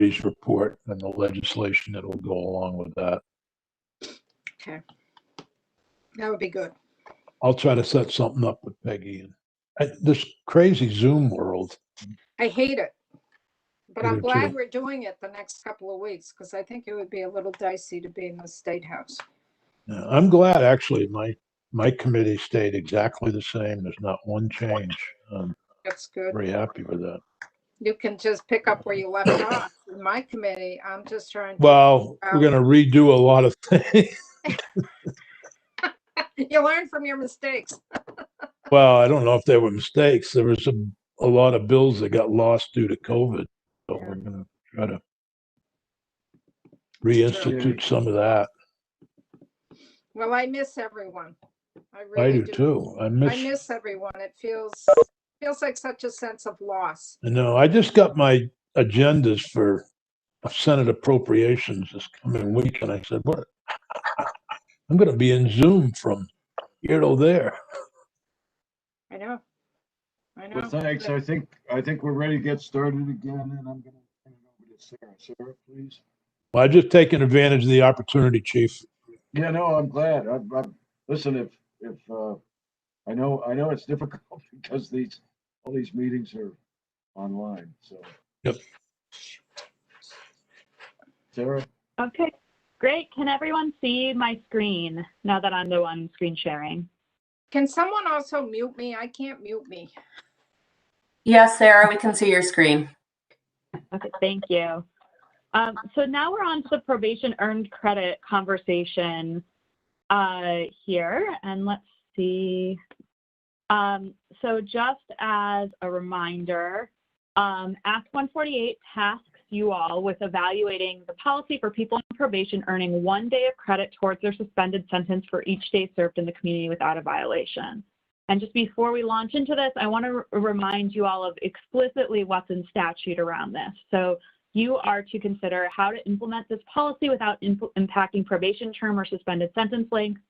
committee's report and the legislation that will go along with that. Okay. That would be good. I'll try to set something up with Peggy. This crazy Zoom world. I hate it. But I I'm do glad too. we're doing it the next couple of weeks because I think it would be a little dicey to be in the State House. Yeah, I'm glad actually my committee stayed exactly the same. There's not one change. I'm That's good. very happy with that. You can just pick up where you left off. In my committee, I'm just trying to. Well, we're going to redo a lot of things. You learn from your mistakes. Well, I don't know if there were mistakes. There was a lot of bills that got lost due to COVID. So Yeah. we're going to try to reinstitute some of that. Well, I miss everyone. I I really do too. I I miss, miss everyone. It feels like such a sense of loss. I know, I just got my agendas for Senate appropriations this coming week. And I said, what? I'm going to be in Zoom from here to there. I know. I know. Well, thanks. I think we're ready to get started again, and I'm going to turn it over to Sarah. Sarah, please. Well, I just taken advantage of the opportunity, Chief. Yeah, no, I'm glad. Listen, if I know it's difficult because all these meetings are online. So. Yep. Sarah. Okay, great. Can everyone see my screen now that I'm the one screen sharing? Can someone also mute me? I can't mute me. Yes, Sarah, we can see your screen. Okay, thank you. So now we're on to the probation earned credit conversation here, and let's see. So just as a reminder, Act 148 tasks you all with evaluating the policy for people on probation earning 1 day of credit towards their suspended sentence for each day served in the community without a violation. And just before we launch into this, I want to remind you all of explicitly what's in statute around this. So you are to consider how to implement this policy without impacting probation term or suspended sentence length,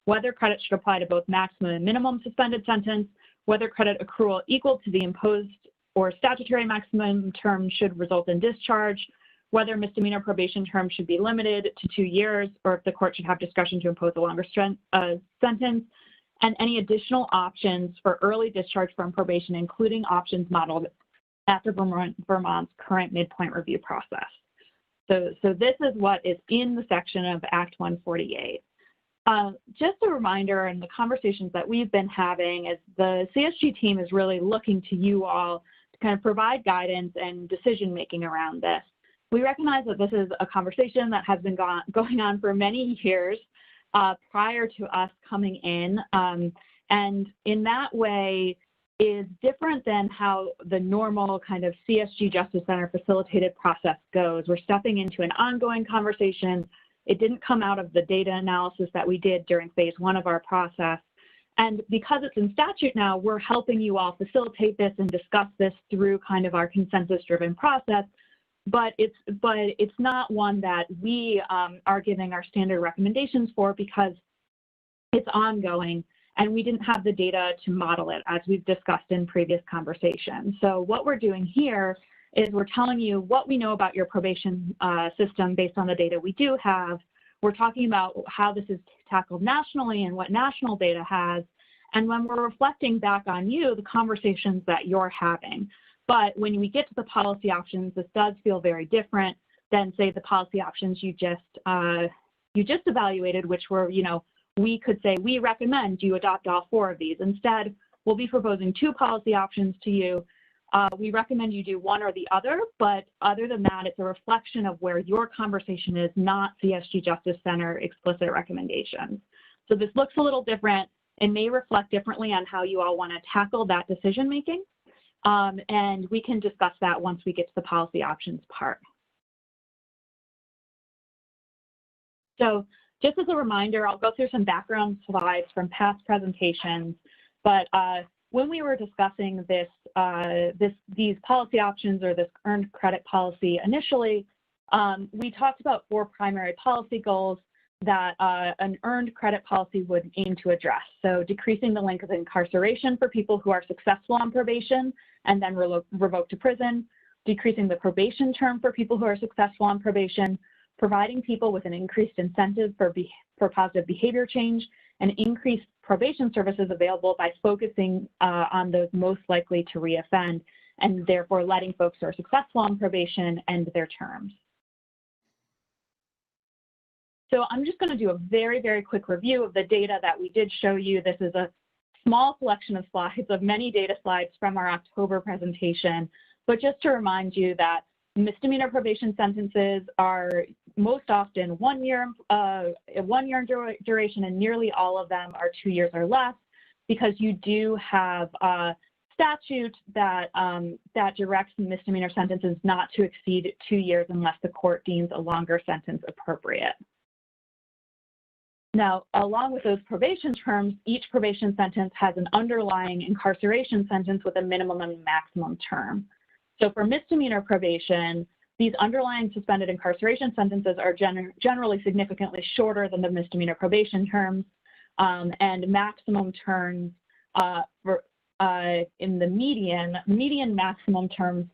whether credit should apply to both maximum and minimum suspended sentence, whether credit accrual equal to the imposed or statutory maximum term should result in discharge, whether misdemeanor probation term should be limited to 2 years, or if the court should have discretion to impose a longer sentence, and any additional options for early discharge from probation, including options modeled after Vermont's current midpoint review process. So this is what is in the section of Act 148. Just a reminder, in the conversations that we've been having, is the CSG team is really looking to you all to kind of provide guidance and decision-making around this. We recognize that this is a conversation that has been going on for many years prior to us coming in, and in that way is different than how the normal kind of CSG Justice Center facilitated process goes. We're stepping into an ongoing conversation. It didn't come out of the data analysis that we did during phase 1 of our process. And because it's in statute now, we're helping you all facilitate this and discuss this through kind of our consensus-driven process. But it's not one that we are giving our standard recommendations for because it's ongoing and we didn't have the data to model it, as we've discussed in previous conversations. So what we're doing here is we're telling you what we know about your probation system based on the data we do have. We're talking about how this is tackled nationally and what national data has. And when we're reflecting back on you, the conversations that you're having. But when we get to the policy options, this does feel very different than, say, the policy options you just evaluated, which were, you know, we could say we recommend you adopt all 4 of these. Instead, we'll be proposing 2 policy options to you. We recommend you do one or the other, but other than that, it's a reflection of where your conversation is, not CSG Justice Center explicit recommendations. So this looks a little different. It may reflect differently on how you all want to tackle that decision making. And we can discuss that once we get to the policy options part. So just as a reminder, I'll go through some background slides from past presentations, but when we were discussing these policy options or this earned credit policy initially, we talked about 4 primary policy goals that an earned credit policy would aim to address. So decreasing the length of incarceration for people who are successful on probation and then revoked to prison, decreasing the probation term for people who are successful on probation, providing people with an increased incentive for positive behavior change, and increased probation services available by focusing on those most likely to reoffend, and therefore letting folks who are successful on probation end their terms. So I'm just going to do a very, very quick review of the data that we did show you. This is a small selection of slides of many data slides from our October presentation, but just to remind you that misdemeanor probation sentences are most often 1 year duration, and nearly all of them are 2 years or less, because you do have a statute that directs misdemeanor sentences not to exceed 2 years unless the court deems a longer sentence appropriate. Now, along with those probation terms, each probation sentence has an underlying incarceration sentence with a minimum and maximum term. So for misdemeanor probation, these underlying suspended incarceration sentences are generally significantly shorter than the misdemeanor probation terms, and maximum terms in the median maximum terms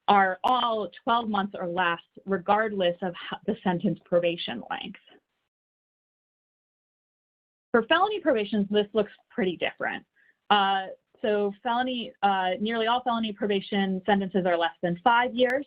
are all 12 months or less, regardless of the sentence probation length. For felony probations, this looks pretty different. So nearly all felony probation sentences are less than 5 years.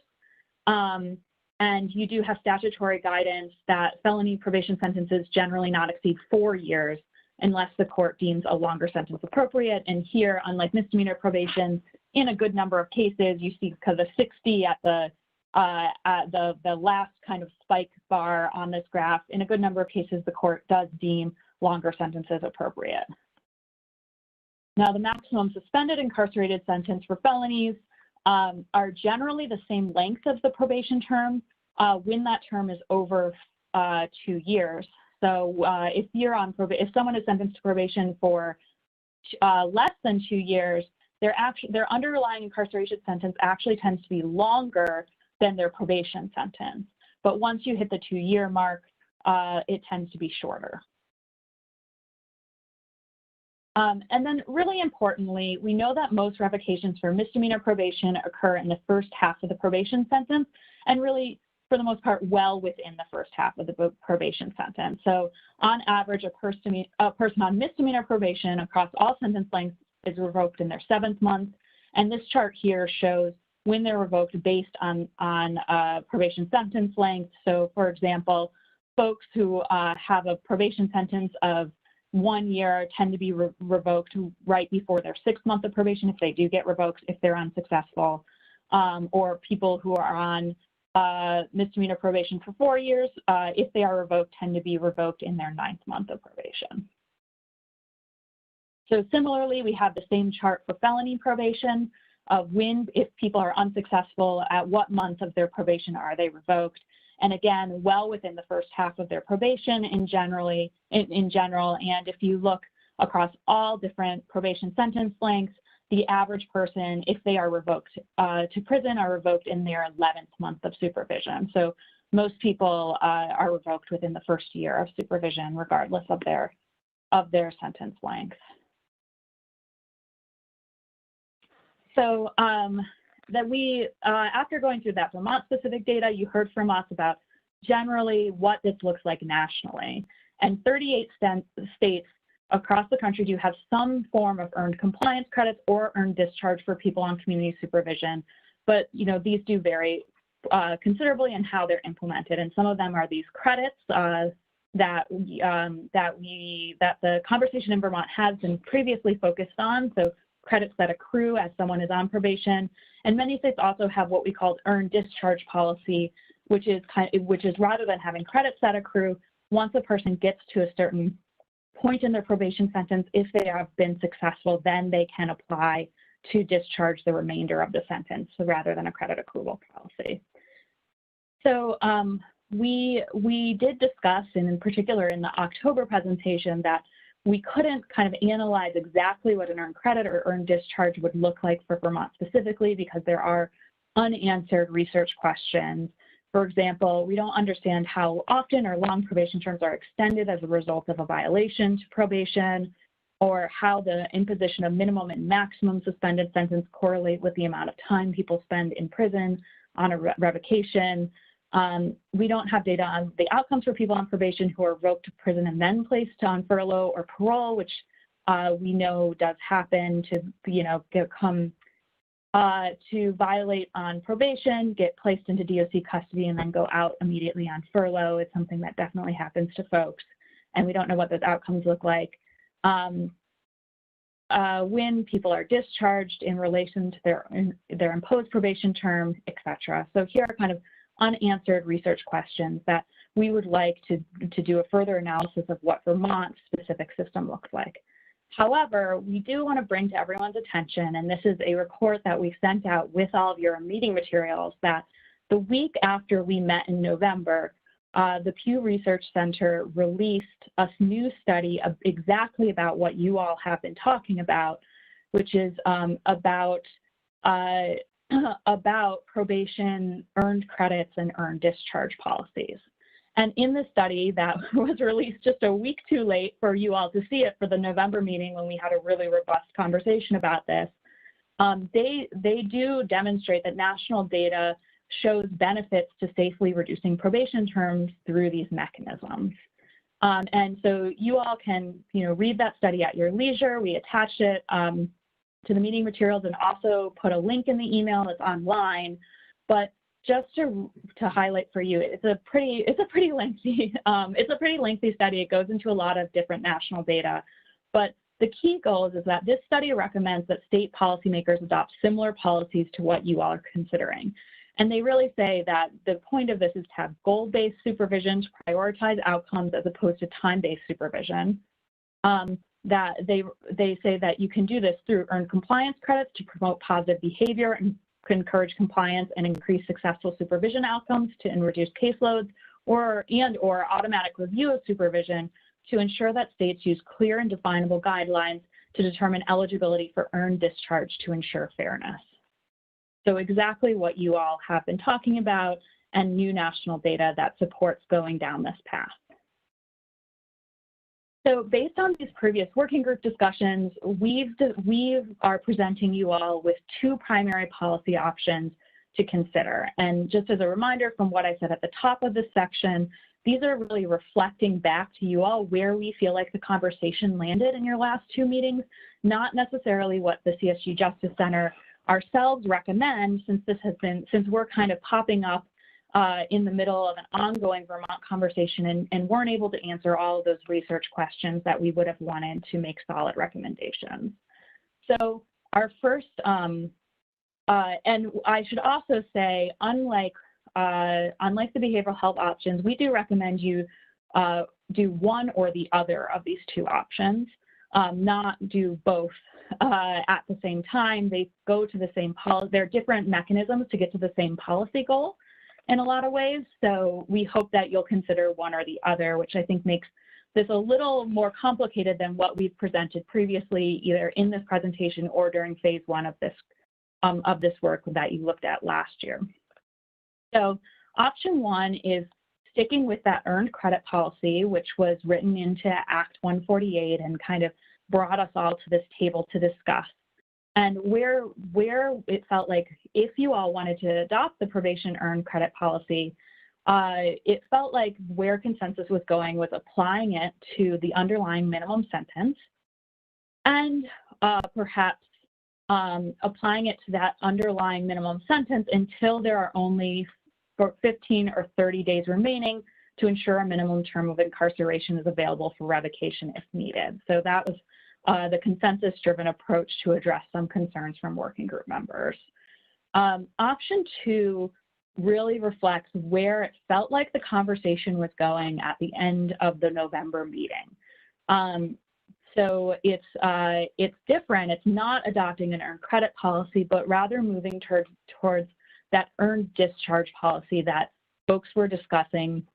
And you do have statutory guidance that felony probation sentences generally not exceed 4 years unless the court deems a longer sentence appropriate. And here, unlike misdemeanor probation, in a good number of cases, you see the 60 at the last kind of spike bar on this graph. In a good number of cases, the court does deem longer sentences appropriate. Now, the maximum suspended incarcerated sentence for felonies are generally the same length of the probation term when that term is over 2 years. So if you're on if someone is sentenced to probation for less than 2 years, their underlying incarceration sentence actually tends to be longer than their probation sentence. But once you hit the 2-year mark, it tends to be shorter. And then really importantly, we know that most revocations for misdemeanor probation occur in the first half of the probation sentence, and really, for the most part, well within the first half of the probation sentence. So on average, a person on misdemeanor probation across all sentence lengths is revoked in their 7th month. And this chart here shows when they're revoked based on probation sentence length. So for example, folks who have a probation sentence of 1 year tend to be revoked right before their 6th month of probation if they do get revoked, if they're unsuccessful, or people who are on misdemeanor probation for 4 years, if they are revoked, tend to be revoked in their 9th month of probation. So similarly, we have the same chart for felony probation of when, if people are unsuccessful, at what month of their probation are they revoked. And again, well within the first half of their probation in general. And if you look across all different probation sentence lengths, the average person, if they are revoked to prison, are revoked in their 11th month of supervision. So most people are revoked within the first year of supervision, regardless of their sentence length. So that we, after going through that Vermont specific data, you heard from us about generally what this looks like nationally. And 38 states across the country do have some form of earned compliance credits or earned discharge for people on community supervision. But these do vary considerably in how they're implemented. And some of them are these credits that the conversation in Vermont has been previously focused on. So credits that accrue as someone is on probation. And many states also have what we call earned discharge policy, which is rather than having credits that accrue, once a person gets to a certain point in their probation sentence, if they have been successful, then they can apply to discharge the remainder of the sentence, so rather than a credit accrual policy. So we did discuss, and in particular in the October presentation, that we couldn't kind of analyze exactly what an earned credit or earned discharge would look like for Vermont specifically, because there are unanswered research questions. For example, we don't understand how often or long probation terms are extended as a result of a violation to probation, or how the imposition of minimum and maximum suspended sentence correlate with the amount of time people spend in prison on a revocation. We don't have data on the outcomes for people on probation who are revoked to prison and then placed on furlough or parole, which we know does happen to, to violate on probation, get placed into DOC custody, and then go out immediately on furlough. It's something that definitely happens to folks, and we don't know what those outcomes look like. When people are discharged in relation to their imposed probation term, et cetera. So here are kind of unanswered research questions that we would like to do a further analysis of what Vermont's specific system looks like. However, we do want to bring to everyone's attention, and this is a report that we sent out with all of your meeting materials, that the week after we met in November, the Pew Research Center released a new study of exactly about what you all have been talking about, which is about probation earned credits and earned discharge policies. And in the study that was released just a week too late for you all to see it for the November meeting when we had a really robust conversation about this, they do demonstrate that national data shows benefits to safely reducing probation terms through these mechanisms. And so you all can, read that study at your leisure. We attached it to the meeting materials and also put a link in the email that's online. But just to highlight for you, it's a pretty lengthy study. It goes into a lot of different national data, but the key goals is that this study recommends that state policymakers adopt similar policies to what you all are considering. And they really say that the point of this is to have goal-based supervision to prioritize outcomes as opposed to time-based supervision. That they say that you can do this through earned compliance credits to promote positive behavior and encourage compliance and increase successful supervision outcomes and reduce caseloads, or automatic review of supervision to ensure that states use clear and definable guidelines to determine eligibility for earned discharge to ensure fairness. So exactly what you all have been talking about, and new national data that supports going down this path. So based on these previous working group discussions, we are presenting you all with two primary policy options to consider. And just as a reminder from what I said at the top of this section, these are really reflecting back to you all where we feel like the conversation landed in your last two meetings, not necessarily what the CSG Justice Center ourselves recommend, since we're kind of popping up in the middle of an ongoing Vermont conversation and weren't able to answer all of those research questions that we would have wanted to make solid recommendations. So our first, and I should also say, unlike the behavioral health options, we do recommend you do one or the other of these two options, not do both at the same time. They go to the same policy. They're different mechanisms to get to the same policy goal in a lot of ways. So we hope that you'll consider one or the other, which I think makes this a little more complicated than what we've presented previously, either in this presentation or during phase one of this work that you looked at last year. So option one is sticking with that earned credit policy, which was written into Act 148 and kind of brought us all to this table to discuss. And where it felt like if you all wanted to adopt the probation earned credit policy, it felt like where consensus was going was applying it to the underlying minimum sentence and perhaps applying it to that underlying minimum sentence until there are only 15 or 30 days remaining to ensure a minimum term of incarceration is available for revocation if needed. So that was the consensus-driven approach to address some concerns from working group members. Option two really reflects where it felt like the conversation was going at the end of the November meeting. So it's different. It's not adopting an earned credit policy, but rather moving towards that earned discharge policy that folks were discussing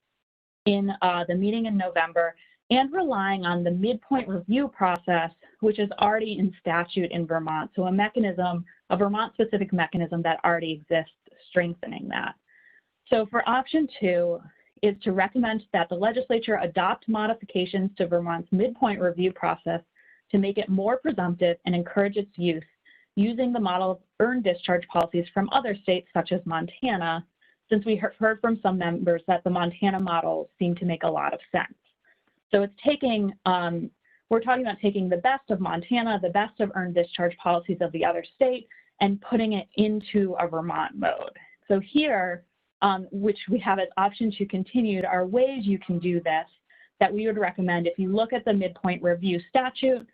in the meeting in November, and relying on the midpoint review process, which is already in statute in Vermont. So a Vermont-specific mechanism that already exists, strengthening that. So for option two is to recommend that the legislature adopt modifications to Vermont's midpoint review process to make it more presumptive and encourage its use using the model of earned discharge policies from other states such as Montana, since we heard from some members that the Montana model seemed to make a lot of sense. So it's taking, we're talking about taking the best of Montana, the best of earned discharge policies of the other state, and putting it into a Vermont mode. So here, which we have as option 2 continued, are ways you can do this that we would recommend. If you look at the midpoint review statute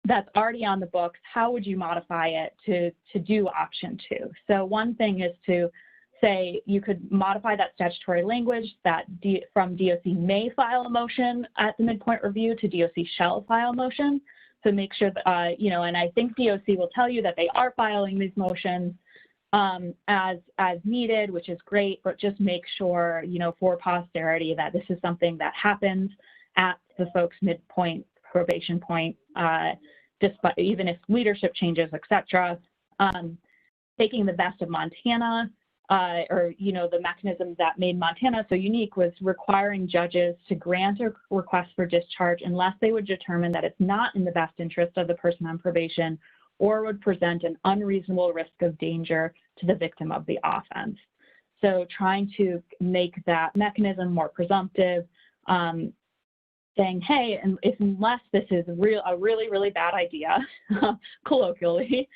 that's already on the books, how would you modify it to do option 2? So one thing is to say you could modify that statutory language that from DOC may file a motion at the midpoint review to DOC shall file a motion. So make sure that, you know, and I think DOC will tell you that they are filing these motions as needed, which is great, but just make sure, you know, for posterity that this is something that happens at the folks midpoint probation point, despite even if leadership changes, et cetera. Taking the best of Montana, or, you know, the mechanism that made Montana so unique was requiring judges to grant a request for discharge unless they would determine that it's not in the best interest of the person on probation or would present an unreasonable risk of danger to the victim of the offense. So trying to make that mechanism more presumptive, saying, hey, and unless this is a really, really bad idea, colloquially,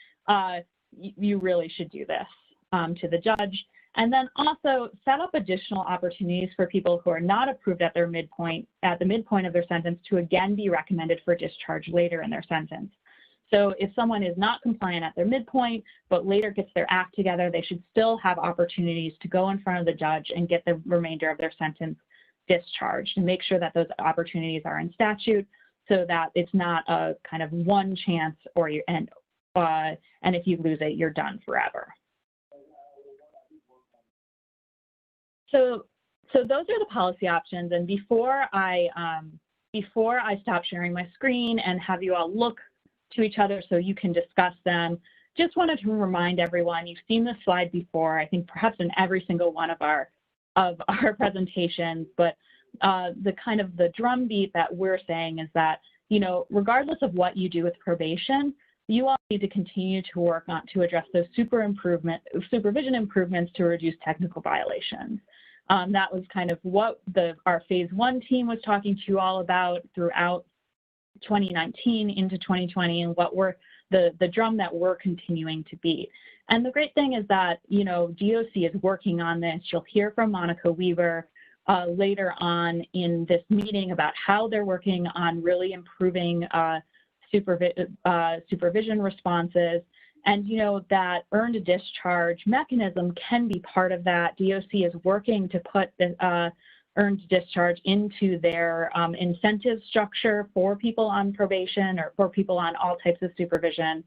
you really should do this to the judge. And then also set up additional opportunities for people who are not approved at their midpoint, at the midpoint of their sentence, to again be recommended for discharge later in their sentence. So if someone is not compliant at their midpoint, but later gets their act together, they should still have opportunities to go in front of the judge and get the remainder of their sentence discharged, and make sure that those opportunities are in statute so that it's not a kind of one chance or you, and if you lose it, you're done forever. So those are the policy options. And before I stop sharing my screen and have you all look to each other so you can discuss them, just wanted to remind everyone, you've seen this slide before, I think perhaps in every single one of our presentations, but the kind of the drumbeat that we're saying is that, you know, regardless of what you do with probation, you all need to continue to work on to address those supervision improvements to reduce technical violations. That was kind of what our phase 1 team was talking to you all about throughout 2019 into 2020, and what the drum that we're continuing to beat. And the great thing is that, you know, DOC is working on this. You'll hear from Monica Weaver later on in this meeting about how they're working on really improving supervision responses. And, you know, that earned discharge mechanism can be part of that. DOC is working to put the earned discharge into their incentive structure for people on probation or for people on all types of supervision,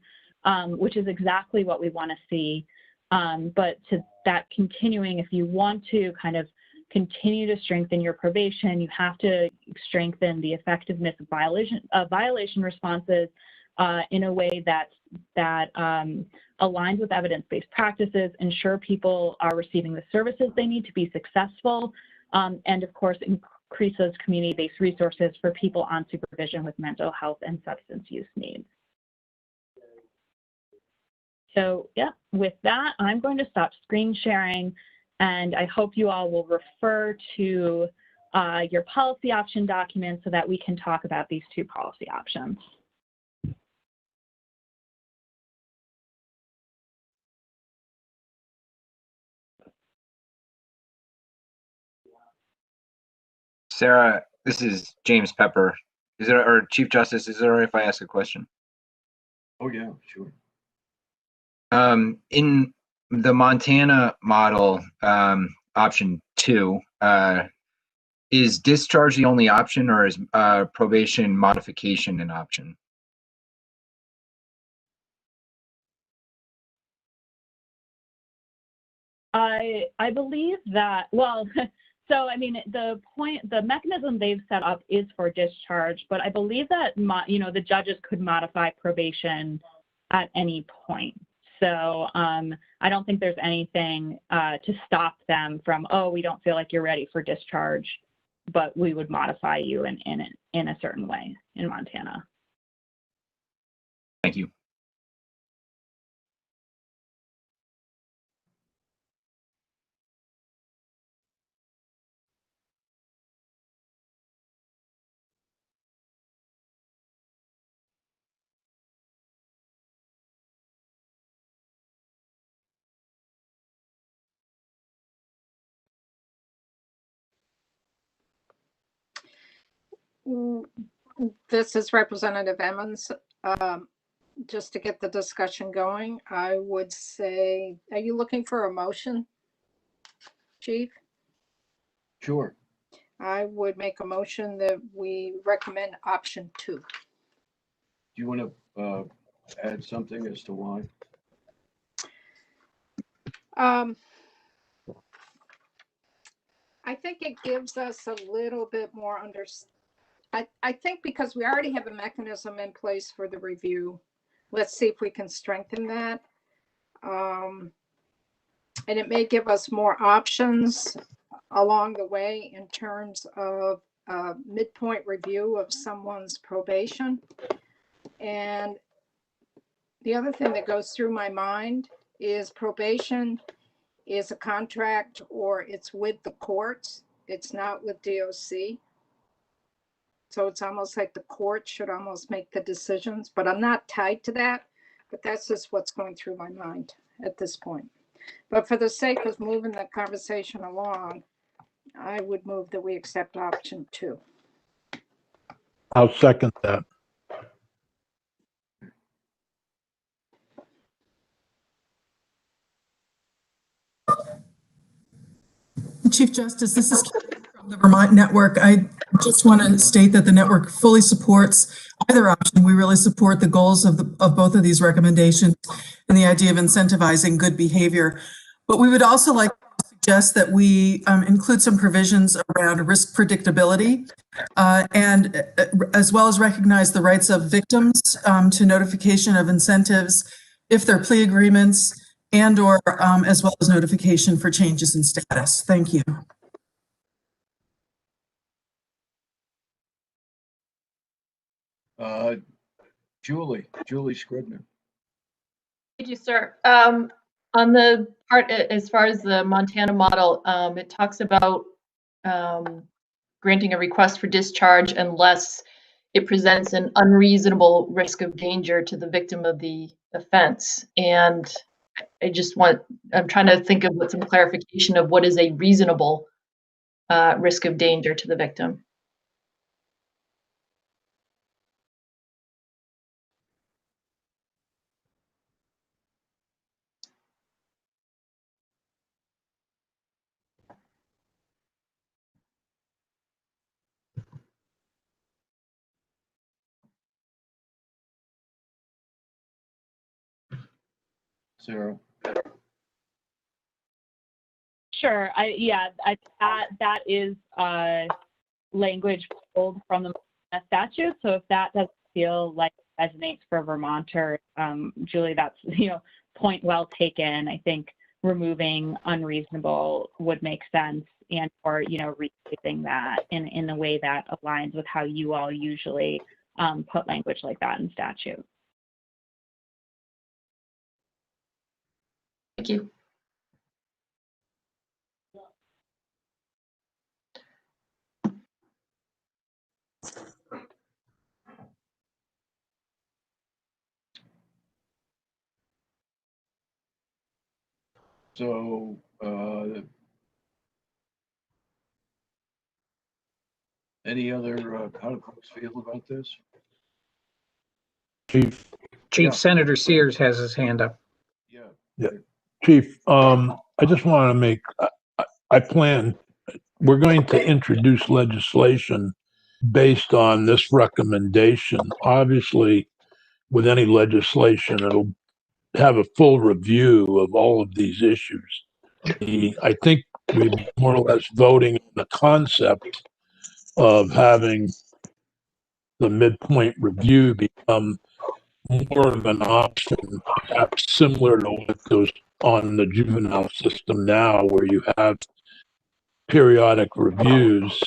which is exactly what we want to see. But to that continuing, if you want to kind of continue to strengthen your probation, you have to strengthen the effectiveness of violation responses in a way that aligns with evidence-based practices, ensure people are receiving the services they need to be successful, and of course, increase those community-based resources for people on supervision with mental health and substance use needs. So yeah, with that, I'm going to stop screen sharing, and I hope you all will refer to your policy option document so that we can talk about these two policy options. Sarah, this is James Pepper. Or Chief Justice, is it all right if I ask a question? Oh, yeah, sure. In the Montana model, option 2, is discharge the only option, or is probation modification an option? I believe that, well, so I mean, the mechanism they've set up is for discharge, but I believe that, you know, the judges could modify probation at any point. So I don't think there's anything to stop them from, oh, we don't feel like you're ready for discharge, but we would modify you in a certain way in Montana. Thank you. This is Representative Emmons. Just to get the discussion going, I would say, are you looking for a motion, Chief? Sure. I would make a motion that we recommend option 2. Do you want to add something as to why? I think it gives us a little bit more I think because we already have a mechanism in place for the review, let's see if we can strengthen that. And it may give us more options along the way in terms of midpoint review of someone's probation. And the other thing that goes through my mind is probation is a contract, or it's with the courts. It's not with DOC. So it's almost like the court should almost make the decisions, but I'm not tied to that. But that's just what's going through my mind at this point. But for the sake of moving the conversation along, I would move that we accept option 2. I'll second that. Chief Justice, this is Karen from the Vermont Network. I just want to state that the network fully supports either option. We really support the goals of both of these recommendations and the idea of incentivizing good behavior. But we would also like to suggest that we include some provisions around risk predictability and as well as recognize the rights of victims to notification of incentives if they're plea agreements, and or as well as notification for changes in status. Thank you. Julie Scribner. Thank you, sir. On the part as far as the Montana model, it talks about granting a request for discharge unless it presents an unreasonable risk of danger to the victim of the offense. And I'm trying to think of some clarification of what is a reasonable risk of danger to the victim. Sarah. Sure. That is language pulled from the statute. So if that doesn't feel like it resonates for Vermonters, Julie, that's point well taken. I think removing unreasonable would make sense, and or reshaping that in a way that aligns with how you all usually put language like that in statute. Thank you. So, any other, how do folks feel about this? Chief. Yeah. Senator Sears has his hand up. Yeah. Chief, I just want to make, we're going to introduce legislation based on this recommendation. Obviously, with any legislation, it'll have a full review of all of these issues. I think we're more or less voting on the concept of having the midpoint review become more of an option, perhaps similar to what goes on in the juvenile system now, where you have periodic reviews,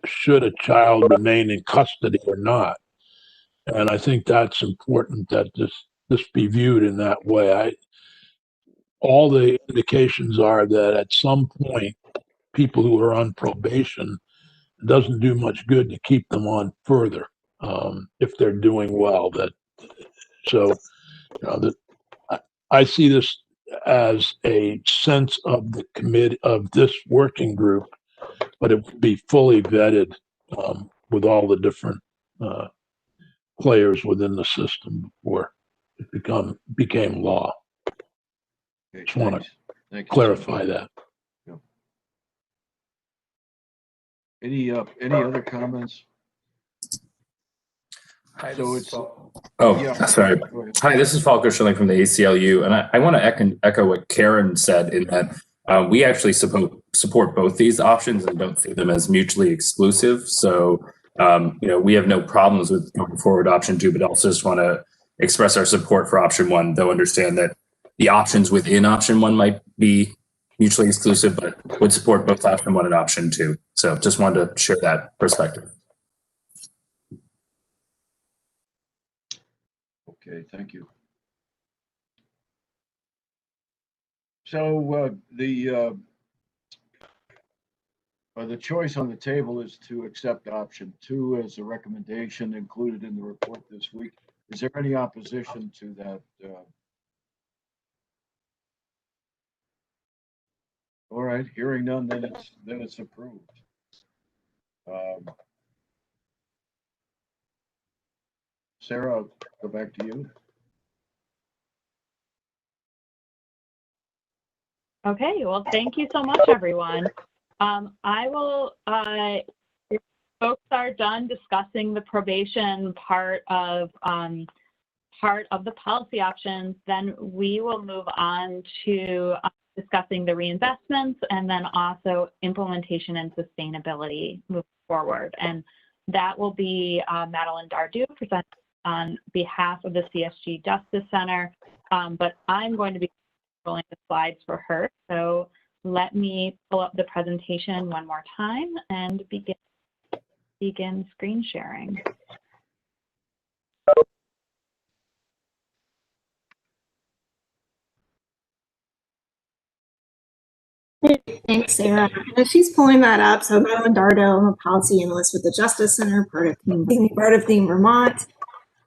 should a child remain in custody or not. And I think that's important that this be viewed in that way. All the indications are that at some point, people who are on probation, it doesn't do much good to keep them on further if they're doing well. So that I see this as a sense of the committee of this working group, but it would be fully vetted with all the different players within the system before it became law. Okay, Just want thanks. to Thank you, clarify Senator. that. Any other comments? Hi, So this is it's, Paul. yeah. Sorry. Go ahead. Hi, this is Falco Schilling from the ACLU, and I want to echo what Karen said in that we actually support both these options and don't see them as mutually exclusive. So, we have no problems with going forward option 2, but also just want to express our support for option 1, though understand that the options within option 1 might be mutually exclusive, but would support both option 1 and option 2. So just wanted to share that perspective. Okay, thank you. So the choice on the table is to accept option 2 as a recommendation included in the report this week. Is there any opposition to that? All right, hearing none, then it's approved. Sarah, I'll go back to you. Okay, well, thank you so much, everyone. I will, if folks are done discussing the probation part of the policy options, then we will move on to discussing the reinvestments and then also implementation and sustainability moving forward. And that will be Madeline Dardu presenting on behalf of the CSG Justice Center, but I'm going to be rolling the slides for her. So let me pull up the presentation one more time and begin screen sharing. Thanks, Sarah. And if she's pulling that up, so Madeline Dardo, I'm a policy analyst with the Justice Center, part of Team Vermont.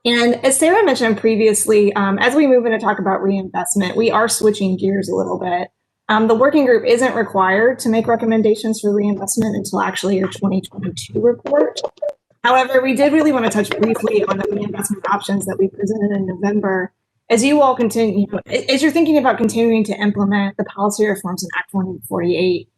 And as Sarah mentioned previously, as we move in to talk about reinvestment, we are switching gears a little bit. The working group isn't required to make recommendations for reinvestment until actually your 2022 report. However, we did really want to touch briefly on the reinvestment options that we presented in November. As you all continue, as you're thinking about continuing to implement the policy reforms in Act 148,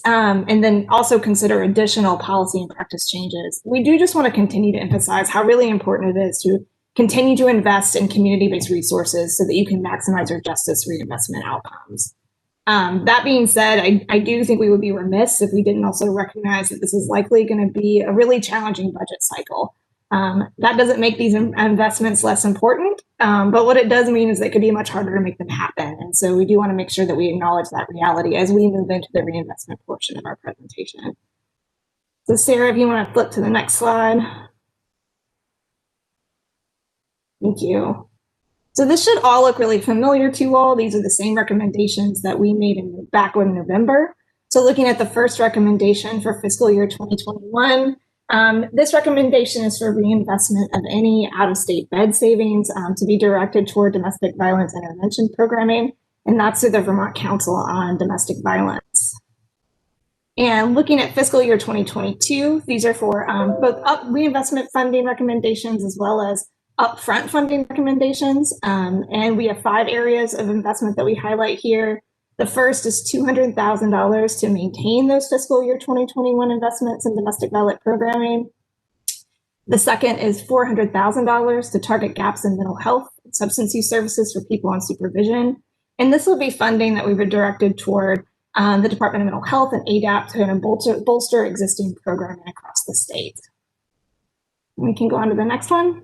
and then also consider additional policy and practice changes. We do just want to continue to emphasize how really important it is to continue to invest in community-based resources so that you can maximize your justice reinvestment outcomes. That being said, I do think we would be remiss if we didn't also recognize that this is likely going to be a really challenging budget cycle. That doesn't make these investments less important, but what it does mean is that it could be much harder to make them happen. And so we do want to make sure that we acknowledge that reality as we move into the reinvestment portion of our presentation. So Sarah, if you want to flip to the next slide. Thank you. So this should all look really familiar to you all. These are the same recommendations that we made back in November. So looking at the first recommendation for fiscal year 2021, this recommendation is for reinvestment of any out-of-state bed savings to be directed toward domestic violence intervention programming, and that's through the Vermont Council on Domestic Violence. And looking at fiscal year 2022, these are for both reinvestment funding recommendations as well as upfront funding recommendations. And we have 5 areas of investment that we highlight here. The first is $200,000 to maintain those fiscal year 2021 investments in domestic violence programming. The second is $400,000 to target gaps in mental health and substance use services for people on supervision. And this will be funding that we were directed toward the Department of Mental Health and ADAP to kind of bolster existing programming across the state. We can go on to the next one.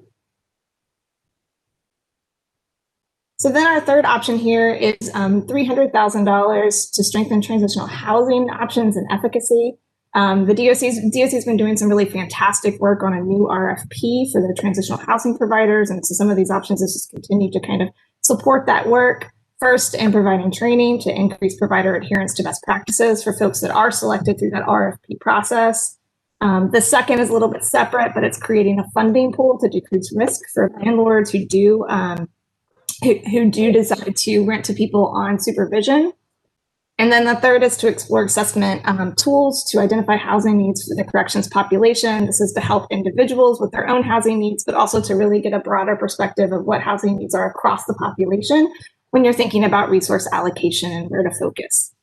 So then our third option here is $300,000 to strengthen transitional housing options and efficacy. The DOC has been doing some really fantastic work on a new RFP for the transitional housing providers. And so some of these options is just continue to kind of support that work first and providing training to increase provider adherence to best practices for folks that are selected through that RFP process. The second is a little bit separate, but it's creating a funding pool to decrease risk for landlords who do decide to rent to people on supervision. And then the third is to explore assessment tools to identify housing needs for the corrections population. This is to help individuals with their own housing needs, but also to really get a broader perspective of what housing needs are across the population when you're thinking about resource allocation and where to focus.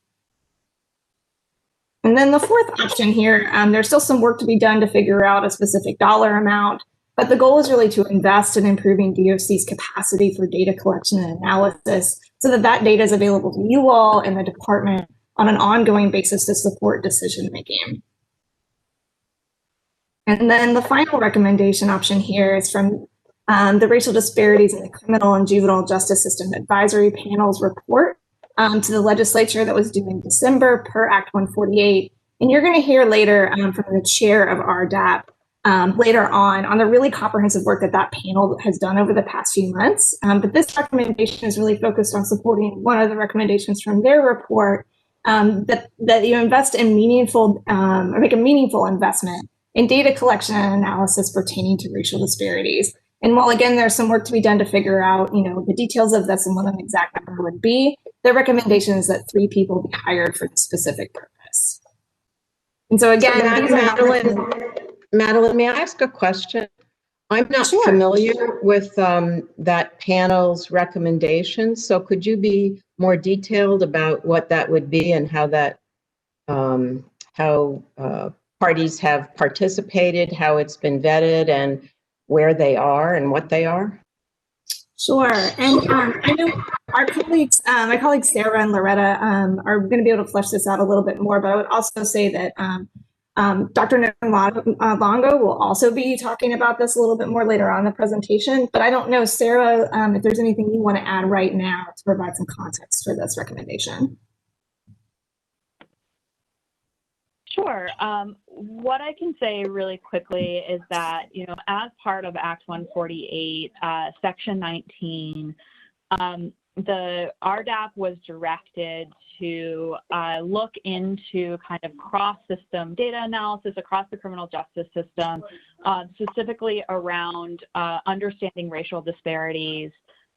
And then the fourth option here, there's still some work to be done to figure out a specific dollar amount, but the goal is really to invest in improving DOC's capacity for data collection and analysis so that that data is available to you all and the department on an ongoing basis to support decision making. And then the final recommendation option here is from the Racial Disparities in the Criminal and Juvenile Justice System Advisory Panel's report to the legislature that was due in December per Act 148. And you're going to hear later from the chair of RDAP later on the really comprehensive work that that panel has done over the past few months. But this recommendation is really focused on supporting one of the recommendations from their report that you invest in meaningful or make a meaningful investment in data collection and analysis pertaining to racial disparities. And while again, there's some work to be done to figure out, the details of this and what an exact number would be, their recommendation is that 3 people be hired for this specific purpose. And so again, Madeline, may I ask a question? I'm not familiar with that panel's recommendations, so could you be more detailed about what that would be and how that parties have participated, how it's been vetted, and where they are and what they are? Sure. And I know our colleagues, my colleagues Sarah and Loretta are going to be able to flesh this out a little bit more, but I would also say that Dr. Longo will also be talking about this a little bit more later on in the presentation, but I don't know, Sarah, if there's anything you want to add right now to provide some context for this recommendation. Sure. What I can say really quickly is that, as part of Act 148, Section 19, the RDAP was directed to look into kind of cross-system data analysis across the criminal justice system, specifically around understanding racial disparities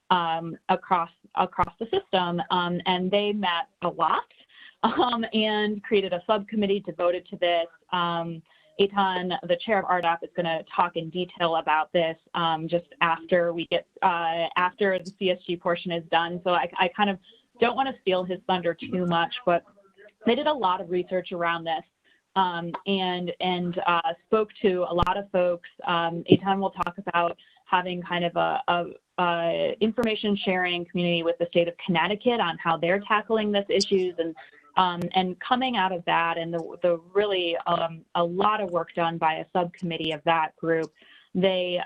across the system. And they met a lot. And created a subcommittee devoted to this. Eitan, the chair of RDAP, is going to talk in detail about this just after we get after the CSG portion is done. So I kind of don't want to steal his thunder too much, but they did a lot of research around this and spoke to a lot of folks. Eitan will talk about having kind of a information sharing community with the state of Connecticut on how they're tackling this issues and coming out of that and the really a lot of work done by a subcommittee of that group, they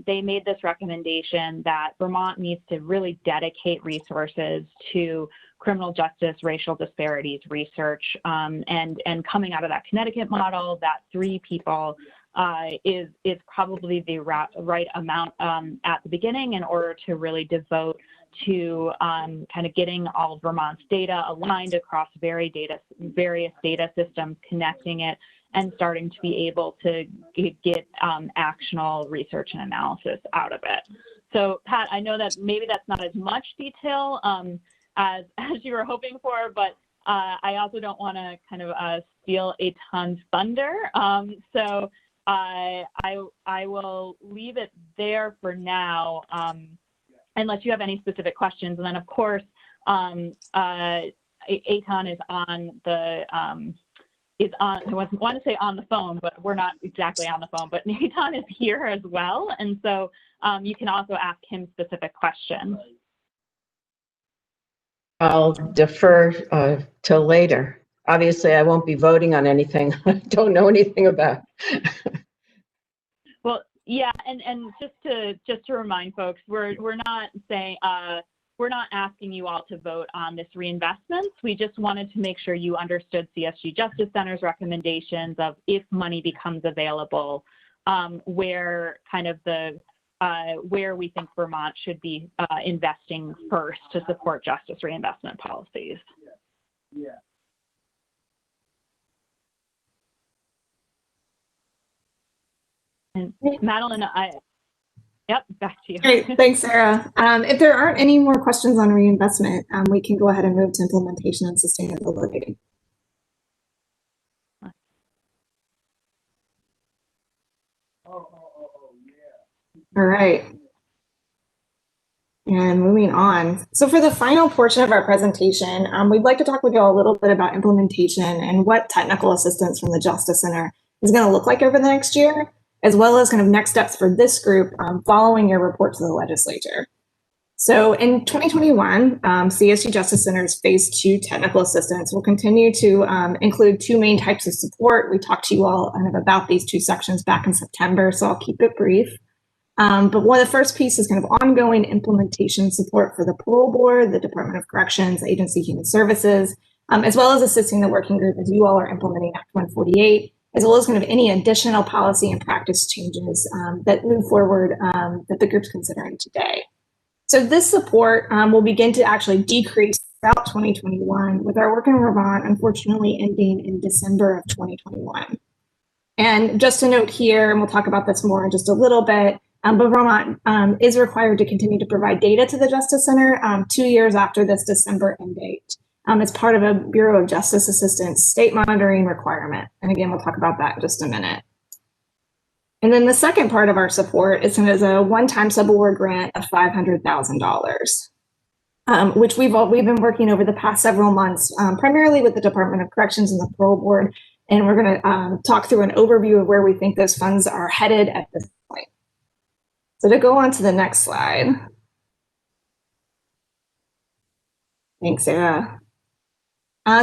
made this recommendation that Vermont needs to really dedicate resources to criminal justice, racial disparities research, and coming out of that Connecticut model, that 3 people is probably the right amount at the beginning in order to really devote to kind of getting all of Vermont's data aligned across various data systems, connecting it, and starting to be able to get actionable research and analysis out of it. So, Pat, I know that maybe that's not as much detail as you were hoping for, but I also don't want to kind of steal Eitan's thunder. So I will leave it there for now. Unless you have any specific questions. And then, of course, Eitan is on the, I want to say on the phone, but we're not exactly on the phone, but Eitan is here as well. And so you can also ask him specific questions. I'll defer till later. Obviously, I won't be voting on anything I don't know anything about. Well, yeah, and just to remind folks, we're not saying we're not asking you all to vote on this reinvestment. We just wanted to make sure you understood CSG Justice Center's recommendations of if money becomes available, where kind of the where we think Vermont should be investing first to support justice reinvestment policies. Yeah. And Madeline, yep, back to you. Great, thanks, Sarah. If there aren't any more questions on reinvestment, we can go ahead and move to implementation and sustainability. All right. And moving on. So for the final portion of our presentation, we'd like to talk with you all a little bit about implementation and what technical assistance from the Justice Center is going to look like over the next year, as well as kind of next steps for this group following your report to the legislature. So in 2021, CSG Justice Center's Phase 2 technical assistance will continue to include two main types of support. We talked to you all kind of about these two sections back in September, so I'll keep it brief. But one of the first pieces is kind of ongoing implementation support for the Parole Board, the Department of Corrections, Agency Human Services, as well as assisting the working group as you all are implementing Act 148, as well as kind of any additional policy and practice changes that move forward that the group's considering today. So this support will begin to actually decrease throughout 2021, with our work in Vermont unfortunately ending in December of 2021. And just a note here, and we'll talk about this more in just a little bit, but Vermont is required to continue to provide data to the Justice Center 2 years after this December end date. As part of a Bureau of Justice Assistance state monitoring requirement. And again, we'll talk about that in just a minute. And then the second part of our support is a one-time subaward grant of $500,000, which we've been working over the past several months, primarily with the Department of Corrections and the Parole Board. And we're going to talk through an overview of where we think those funds are headed at this point. So to go on to the next slide. Thanks, Sarah.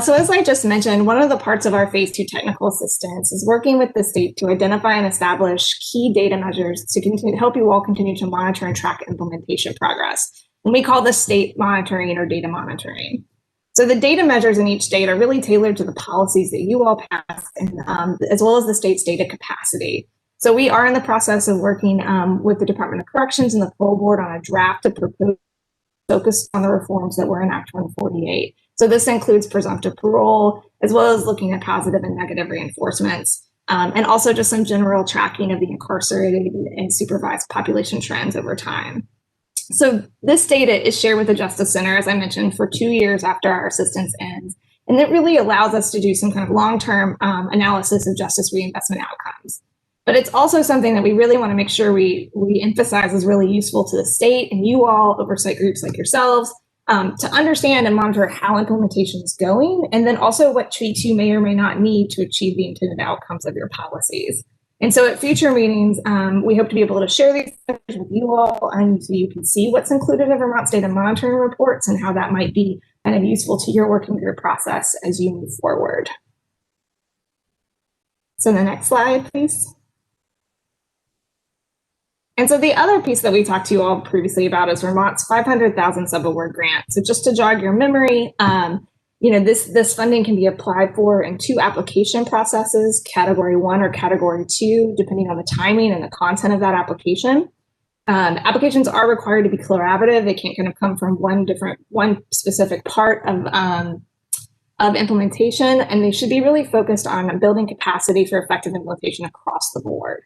So as I just mentioned, one of the parts of our Phase 2 technical assistance is working with the state to identify and establish key data measures to continue, help you all continue to monitor and track implementation progress. And we call this state monitoring or data monitoring. So the data measures in each state are really tailored to the policies that you all pass, and, as well as the state's data capacity. So we are in the process of working with the Department of Corrections and the Parole Board on a draft to propose focused on the reforms that were in Act 148. So this includes presumptive parole, as well as looking at positive and negative reinforcements, and also just some general tracking of the incarcerated and supervised population trends over time. So this data is shared with the Justice Center, as I mentioned, for 2 years after our assistance ends. And it really allows us to do some kind of long-term analysis of justice reinvestment outcomes. But it's also something that we really want to make sure we emphasize is really useful to the state and you all, oversight groups like yourselves, to understand and monitor how implementation is going, and then also what tweaks you may or may not need to achieve the intended outcomes of your policies. And so at future meetings, we hope to be able to share these with you all, and so you can see what's included in Vermont's data monitoring reports and how that might be kind of useful to your working group process as you move forward. So the next slide, please. And so the other piece that we talked to you all previously about is Vermont's $500,000 subaward grant. So just to jog your memory, this funding can be applied for in two application processes, Category 1 or Category 2, depending on the timing and the content of that application. Applications are required to be collaborative. They can't kind of come from one specific part of implementation, and they should be really focused on building capacity for effective implementation across the board.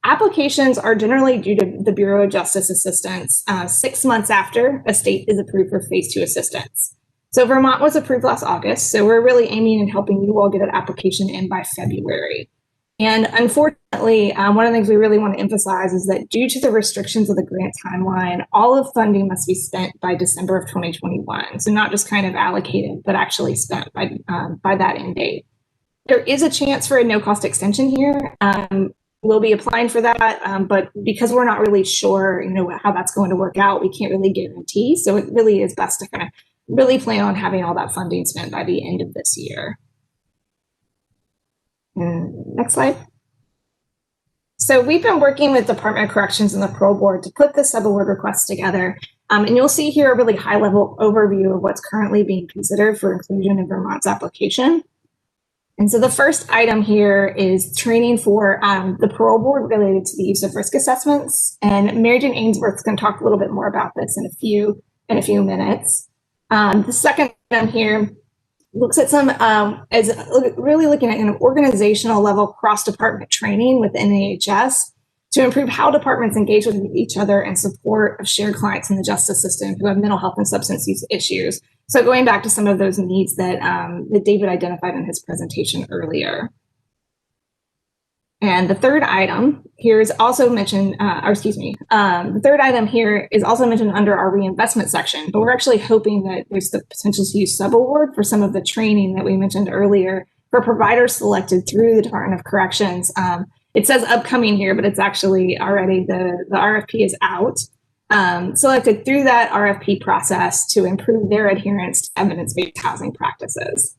Applications are generally due to the Bureau of Justice Assistance 6 months after a state is approved for Phase 2 assistance. So Vermont was approved last August, so we're really aiming and helping you all get an application in by February. And unfortunately, one of the things we really want to emphasize is that due to the restrictions of the grant timeline, all of funding must be spent by December of 2021. So not just kind of allocated, but actually spent by that end date. There is a chance for a no-cost extension here. We'll be applying for that, but because we're not really sure, how that's going to work out, we can't really guarantee. So it really is best to kind of really plan on having all that funding spent by the end of this year. Next slide. So we've been working with Department of Corrections and the Parole Board to put the subaward request together. And you'll see here a really high level overview of what's currently being considered for inclusion in Vermont's application. And so the first item here is training for the parole board related to the use of risk assessments. And Mary Jane Ainsworth is going to talk a little bit more about this in a few minutes. The second item here looks at some really looking at an organizational level cross-department training within AHS to improve how departments engage with each other and support of shared clients in the justice system who have mental health and substance use issues. So going back to some of those needs that, that David identified in his presentation earlier. And the third item here is also mentioned, the third item here is also mentioned under our reinvestment section, but we're actually hoping that there's the potential to use subaward for some of the training that we mentioned earlier for providers selected through the Department of Corrections. It says upcoming here, but it's actually already, the RFP is out, selected through that RFP process to improve their adherence to evidence-based housing practices.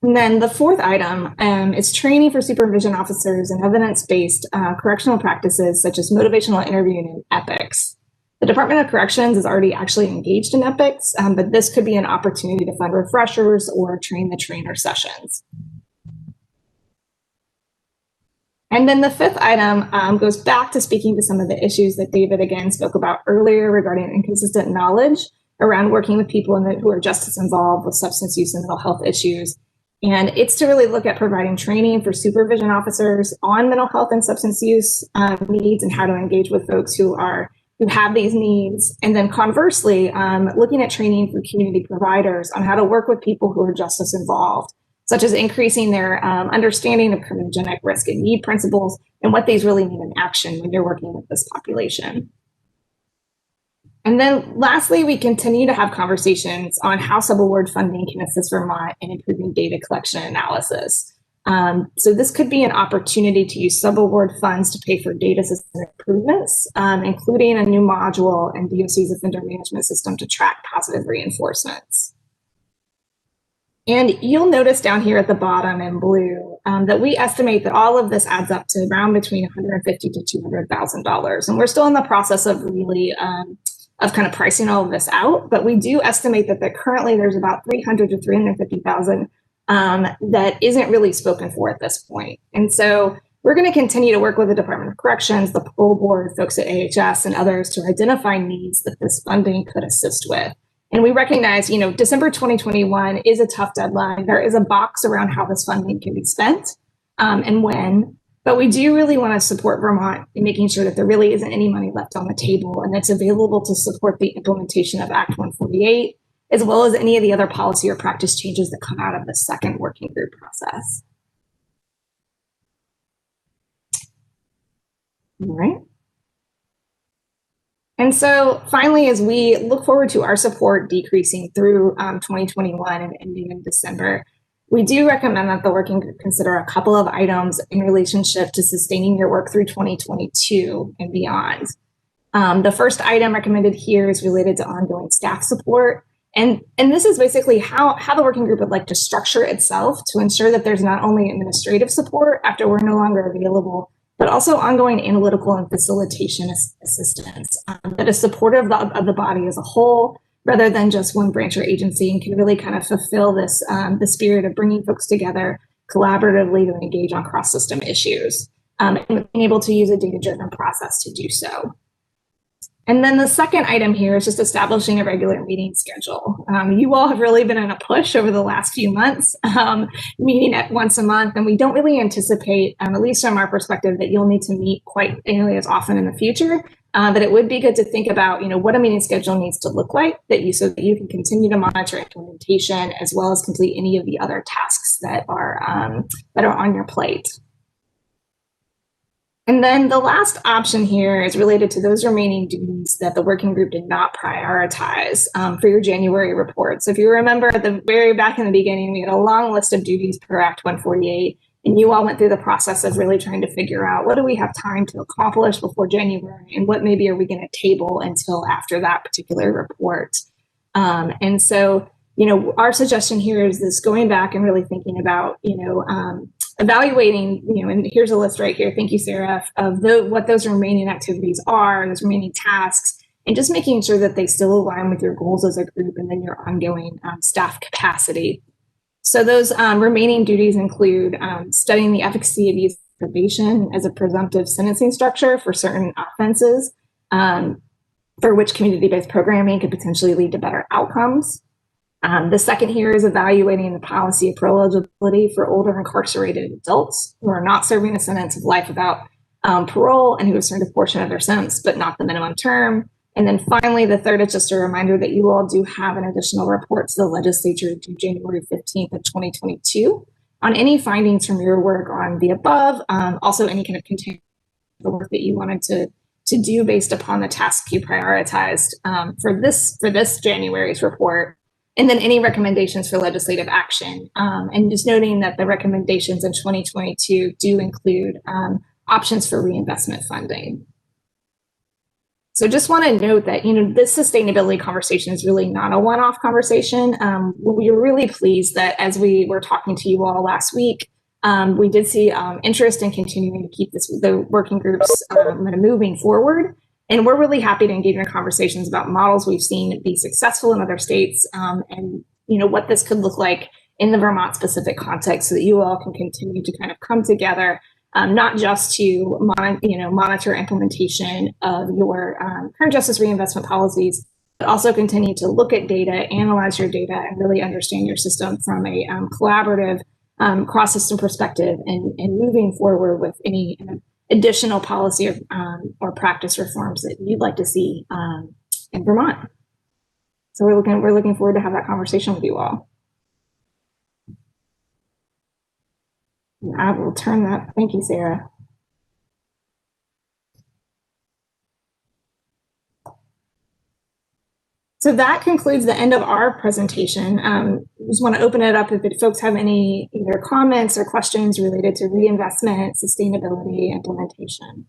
And then the fourth item is training for supervision officers in evidence-based correctional practices such as motivational interviewing and ethics. The Department of Corrections is already actually engaged in ethics, but this could be an opportunity to fund refreshers or train the trainer sessions. And then the fifth item goes back to speaking to some of the issues that David again spoke about earlier regarding inconsistent knowledge around working with people who are justice involved with substance use and mental health issues. And it's to really look at providing training for supervision officers on mental health and substance use needs and how to engage with folks who have these needs. And then conversely, looking at training for community providers on how to work with people who are justice involved, such as increasing their understanding of criminogenic risk and need principles and what these really mean in action when you're working with this population. And then lastly, we continue to have conversations on how subaward funding can assist Vermont in improving data collection and analysis. So this could be an opportunity to use subaward funds to pay for data system improvements, including a new module in DOC's offender management system to track positive reinforcements. And you'll notice down here at the bottom in blue that we estimate that all of this adds up to around between $150,000 to $200,000. And we're still in the process of really of kind of pricing all of this out, but we do estimate that currently there's about $300,000 to $350,000 that isn't really spoken for at this point. And so we're going to continue to work with the Department of Corrections, the parole board, folks at AHS, and others to identify needs that this funding could assist with. And we recognize, December 2021 is a tough deadline. There is a box around how this funding can be spent and when, but we do really want to support Vermont in making sure that there really isn't any money left on the table and that's available to support the implementation of Act 148, as well as any of the other policy or practice changes that come out of the second working group process. All right. And so finally, as we look forward to our support decreasing through 2021 and ending in December, we do recommend that the working group consider a couple of items in relationship to sustaining your work through 2022 and beyond. The first item recommended here is related to ongoing staff support. And this is basically how the working group would like to structure itself to ensure that there's not only administrative support after we're no longer available, but also ongoing analytical and facilitation assistance that is supportive of the body as a whole, rather than just one branch or agency, and can really kind of fulfill this the spirit of bringing folks together collaboratively to engage on cross-system issues, and being able to use a data-driven process to do so. And then the second item here is just establishing a regular meeting schedule. You all have really been in a push over the last few months, meeting at once a month, and we don't really anticipate, at least from our perspective, that you'll need to meet quite nearly as often in the future. But it would be good to think about, what a meeting schedule needs to look like so that you can continue to monitor implementation as well as complete any of the other tasks that are on your plate. And then the last option here is related to those remaining duties that the working group did not prioritize for your January report. So if you remember at the very back in the beginning, we had a long list of duties per Act 148, and you all went through the process of really trying to figure out what do we have time to accomplish before January, and what maybe are we going to table until after that particular report. And so, our suggestion here is this going back and really thinking about, evaluating, and here's a list right here. Thank you, Sarah, of what those remaining activities are, those remaining tasks, and just making sure that they still align with your goals as a group and then your ongoing staff capacity. So those remaining duties include studying the efficacy of use of probation as a presumptive sentencing structure for certain offenses, for which community-based programming could potentially lead to better outcomes. The second here is evaluating the policy of parole eligibility for older incarcerated adults who are not serving a sentence of life without parole and who have served a portion of their sentence, but not the minimum term. And then finally, the third is just a reminder that you all do have an additional report to the legislature due January 15th of 2022 on any findings from your work on the above, also any kind of continuing work that you wanted to do based upon the tasks you prioritized for this January's report. And then any recommendations for legislative action. And just noting that the recommendations in 2022 do include options for reinvestment funding. So just want to note that, this sustainability conversation is really not a one-off conversation. We were really pleased that as we were talking to you all last week, we did see interest in continuing to keep the working groups moving forward. And we're really happy to engage in conversations about models we've seen be successful in other states, and what this could look like in the Vermont specific context, so that you all can continue to kind of come together, not just to monitor implementation of your current justice reinvestment policies, but also continue to look at data, analyze your data, and really understand your system from a collaborative cross-system perspective, and moving forward with any additional policy or practice reforms that you'd like to see in Vermont. So we're looking forward to have that conversation with you all. And I will turn that. Thank you, Sarah. So that concludes the end of our presentation. Just want to open it up if folks have any either comments or questions related to reinvestment, sustainability, implementation.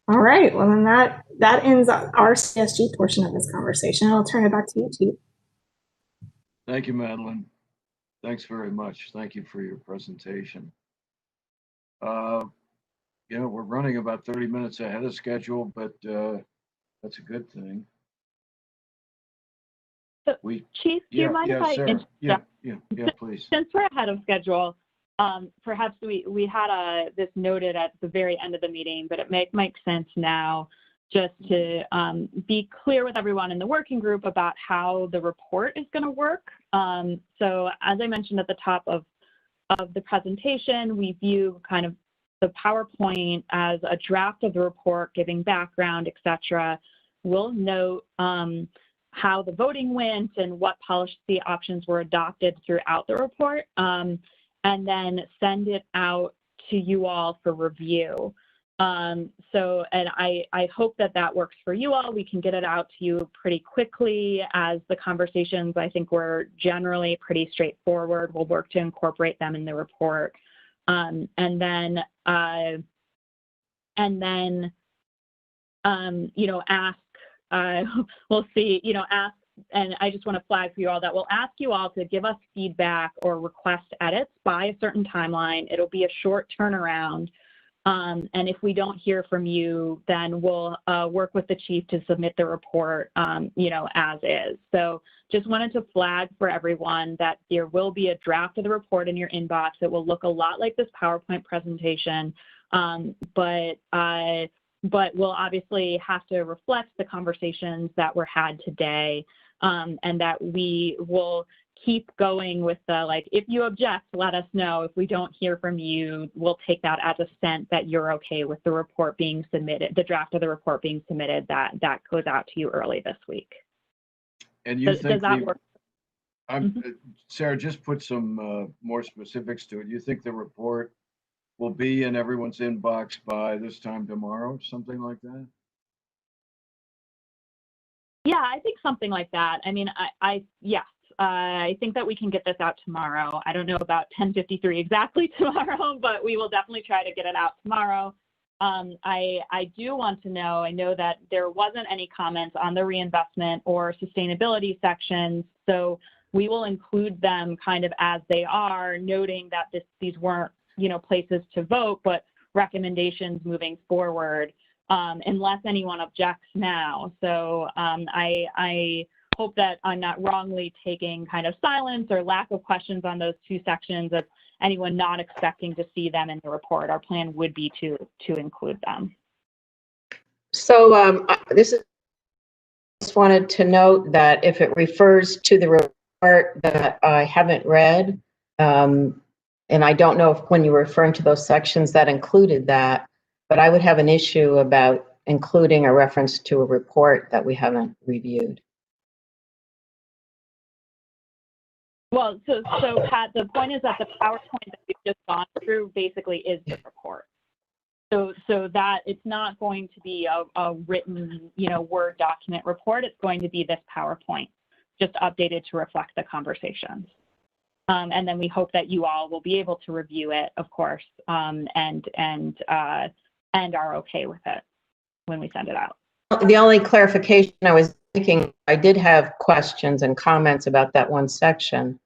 All right, well then that ends our CSG portion of this conversation. I'll turn it back to you, Chief. Thank you, Madeline. Thanks very much. Thank you for your presentation. We're running about 30 minutes ahead of schedule, but that's a good thing. So, Chief, do you mind if I interrupt? Yeah, please. Since we're ahead of schedule, perhaps we had this noted at the very end of the meeting, but it makes sense now just to be clear with everyone in the working group about how the report is going to work. So as I mentioned at the top of the presentation, we view kind of the PowerPoint as a draft of the report, giving background, etc. We'll note how the voting went and what policy options were adopted throughout the report, and then send it out to you all for review. And I hope that works for you all. We can get it out to you pretty quickly, as the conversations, I think, were generally pretty straightforward. We'll work to incorporate them in the report. And then ask, we'll see, ask, and I just want to flag for you all that we'll ask you all to give us feedback or request edits by a certain timeline. It'll be a short turnaround. And if we don't hear from you, then we'll work with the chief to submit the report, as is. So just wanted to flag for everyone that there will be a draft of the report in your inbox. It will look a lot like this PowerPoint presentation, but we'll obviously have to reflect the conversations that were had today, and that we will keep going with the, if you object, let us know. If we don't hear from you, we'll take that as a sense that you're okay with the report being submitted, the draft of the report being submitted, that goes out to you early this week. And you think does that work? Sarah, just put some more specifics to it. You think the report will be in everyone's inbox by this time tomorrow, something like that? Yeah, I think something like that. I mean, yes. I think that we can get this out tomorrow. I don't know about 10:53 exactly tomorrow, but we will definitely try to get it out tomorrow. I do want to know, I know that there wasn't any comments on the reinvestment or sustainability sections, so we will include them kind of as they are, noting that these weren't, places to vote, but recommendations moving forward, unless anyone objects now. So I hope that I'm not wrongly taking kind of silence or lack of questions on those two sections of anyone not expecting to see them in the report. Our plan would be to include them. So this is, just wanted to note that if it refers to the report that I haven't read, and I don't know if when you were referring to those sections that included that, but I would have an issue about including a reference to a report that we haven't reviewed. Well, so Pat, the point is that the PowerPoint that we've just gone through basically is the report. So that it's not going to be a written, Word document report. It's going to be this PowerPoint, just updated to reflect the conversations. And then we hope that you all will be able to review it, of course, and are okay with it when we send it out. The only clarification I was making, I did have questions and comments about that one section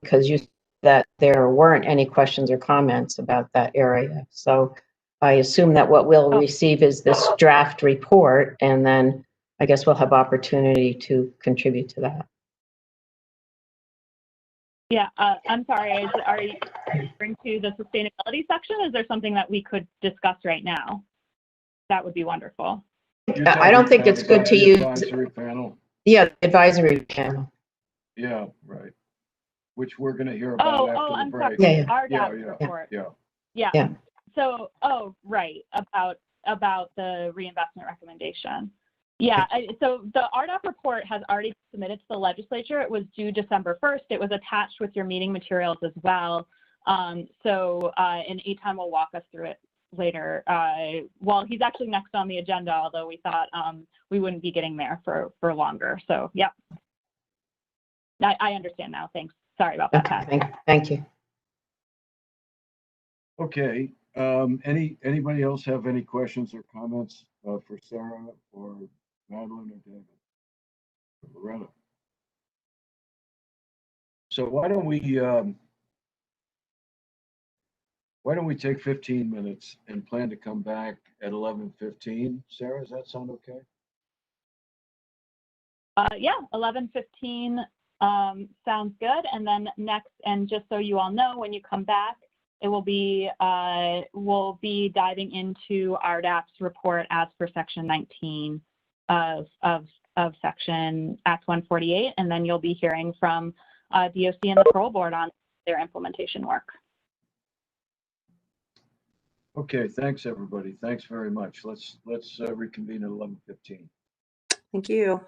because you said that there weren't any questions or comments about that area. So I assume that what we'll receive is this draft report, and then I guess we'll have opportunity to contribute to that. Yeah, I'm sorry, are you referring to the sustainability section? Is there something that we could discuss right now? That would be wonderful. I don't think it's good to use. Advisory panel. Yeah, the advisory panel. Yeah, right. Which we're going to hear about after the I'm break. sorry. Yeah, RDAP report. Yeah. So, right, about the reinvestment recommendation. Yeah, so the RDAP report has already been submitted to the legislature. It was due December 1st. It was attached with your meeting materials as well. And Eitan will walk us through it later. Well, he's actually next on the agenda, although we thought we wouldn't be getting there for longer. So, yeah. I understand now. Thanks. Sorry about that, Pat. Thank you. Okay. Anybody else have any questions or comments for Sarah or Madeline or David? Or Loretta? So why don't we take 15 minutes and plan to come back at 11:15? Sarah, does that sound okay? Yeah, 11:15 sounds good. And then next, and just so you all know, when you come back, it will be we'll be diving into RDAP's report as per Section 19 of Section Act 148, and then you'll be hearing from DOC and the parole board on their implementation work. Okay, thanks everybody. Thanks very much. Let's reconvene at 11:15. Thank you.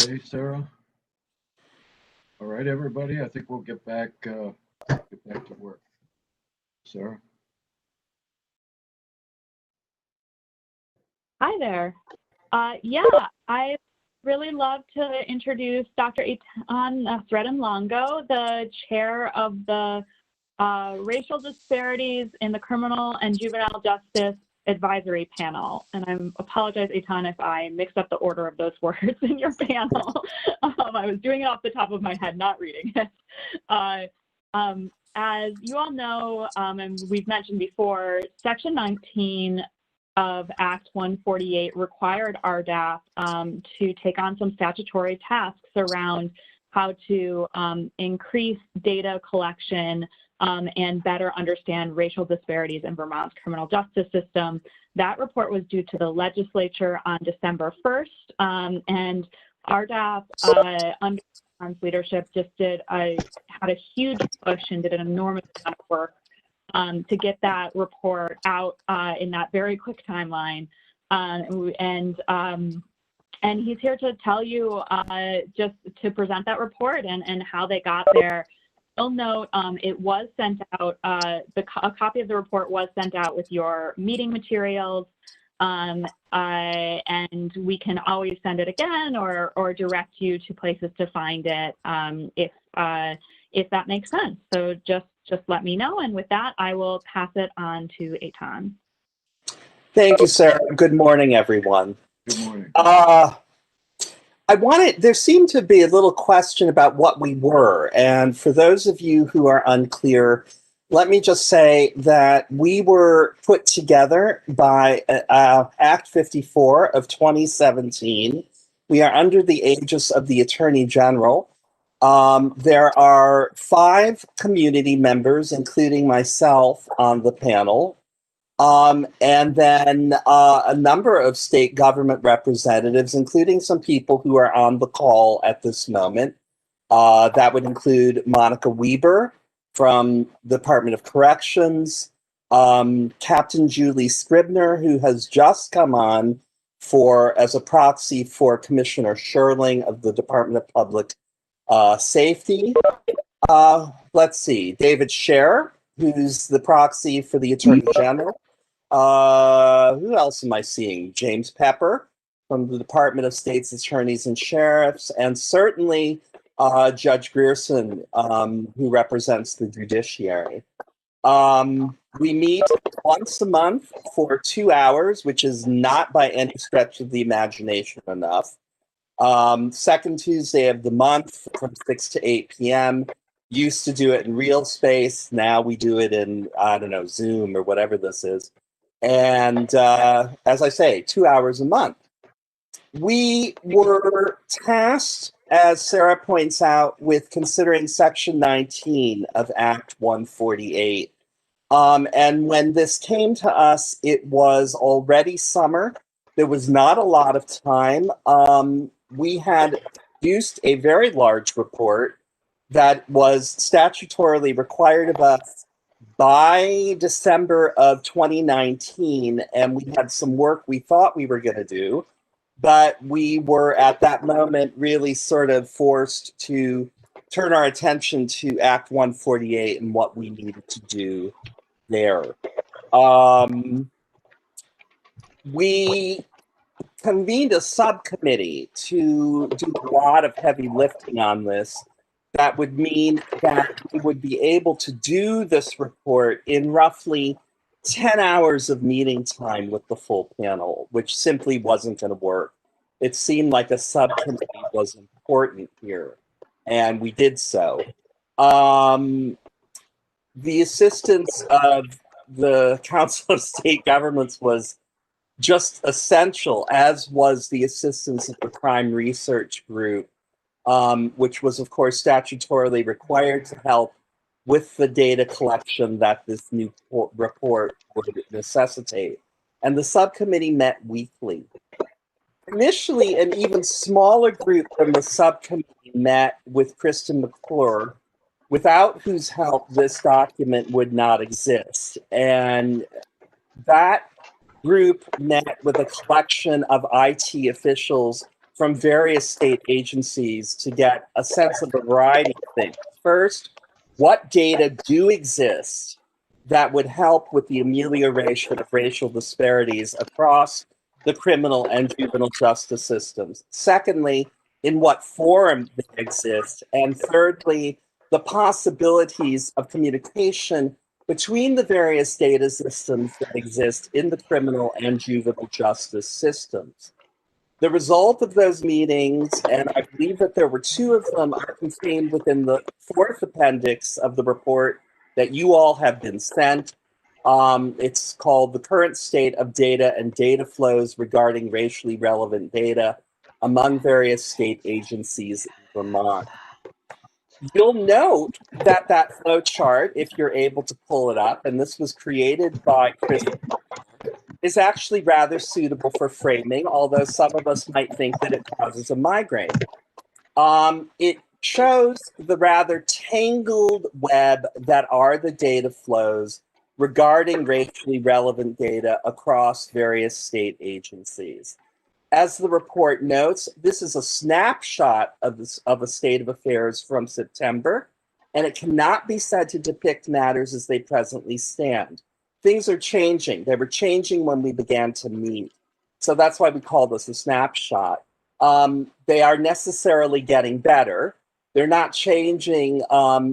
Okay, Sarah. All right, everybody, I think we'll get back to work. Sarah? Hi there. Yeah, I really love to introduce Dr. Eitan Sredin-Longo, the chair of the Racial Disparities in the Criminal and Juvenile Justice Advisory Panel. And I apologize, Eitan, if I mixed up the order of those words in your panel. I was doing it off the top of my head, not reading it. As you all know, and we've mentioned before, Section 19 of Act 148 required RDAP to take on some statutory tasks around how to increase data collection and better understand racial disparities in Vermont's criminal justice system. That report was due to the legislature on December 1st, and RDAP, under John's leadership, just had a huge push and did an enormous amount of work to get that report out in that very quick timeline. And he's here to tell you, just to present that report and how they got there. You'll note it was sent out, a copy of the report was sent out with your meeting materials, and we can always send it again or direct you to places to find it if that makes sense. So just let me know. And with that, I will pass it on to Eitan. Thank you, Sarah. Good morning, everyone. Good morning. There seemed to be a little question about what we were. And for those of you who are unclear, let me just say that we were put together by Act 54 of 2017. We are under the aegis of the Attorney General. There are 5 community members, including myself, on the panel. And then a number of state government representatives, including some people who are on the call at this moment. That would include Monica Weber from the Department of Corrections, Captain Julie Scribner, who has just come on as a proxy for Commissioner Sherling of the Department of Public Safety. Let's see, David Scher, who's the proxy for the Attorney General. Who else am I seeing? James Pepper from the Department of State's Attorneys and Sheriffs, and certainly Judge Grierson, who represents the judiciary. We meet once a month for 2 hours, which is not by any stretch of the imagination enough. Second Tuesday of the month from 6 to 8 p.m. Used to do it in real space. Now we do it in, I don't know, Zoom or whatever this is. And as I say, 2 hours a month. We were tasked, as Sarah points out, with considering Section 19 of Act 148. And when this came to us, it was already summer. There was not a lot of time. We had produced a very large report that was statutorily required of us by December of 2019, and we had some work we thought we were going to do, but we were at that moment really sort of forced to turn our attention to Act 148 and what we needed to do there. We convened a subcommittee to do a lot of heavy lifting on this. That would mean that we would be able to do this report in roughly 10 hours of meeting time with the full panel, which simply wasn't going to work. It seemed like a subcommittee was important here, and we did so. The assistance of the Council of State Governments was just essential, as was the assistance of the Crime Research Group, which was, of course, statutorily required to help with the data collection that this new report would necessitate. And the subcommittee met weekly. Initially, an even smaller group from the subcommittee met with Kristen McClure, without whose help this document would not exist. And that group met with a collection of IT officials from various state agencies to get a sense of a variety of things. First, what data do exist that would help with the amelioration of racial disparities across the criminal and juvenile justice systems? Secondly, in what form they exist? And thirdly, the possibilities of communication between the various data systems that exist in the criminal and juvenile justice systems. The result of those meetings, and I believe that there were two of them, are contained within the fourth appendix of the report that you all have been sent. It's called The Current State of Data and Data Flows Regarding Racially Relevant Data Among Various State Agencies in Vermont. You'll note that that flow chart, if you're able to pull it up, and this was created by Chris, is actually rather suitable for framing, although some of us might think that it causes a migraine. It shows the rather tangled web that are the data flows regarding racially relevant data across various state agencies. As the report notes, this is a snapshot of a state of affairs from September, and it cannot be said to depict matters as they presently stand. Things are changing. They were changing when we began to meet. So that's why we call this a snapshot. They are necessarily getting better. They're not changing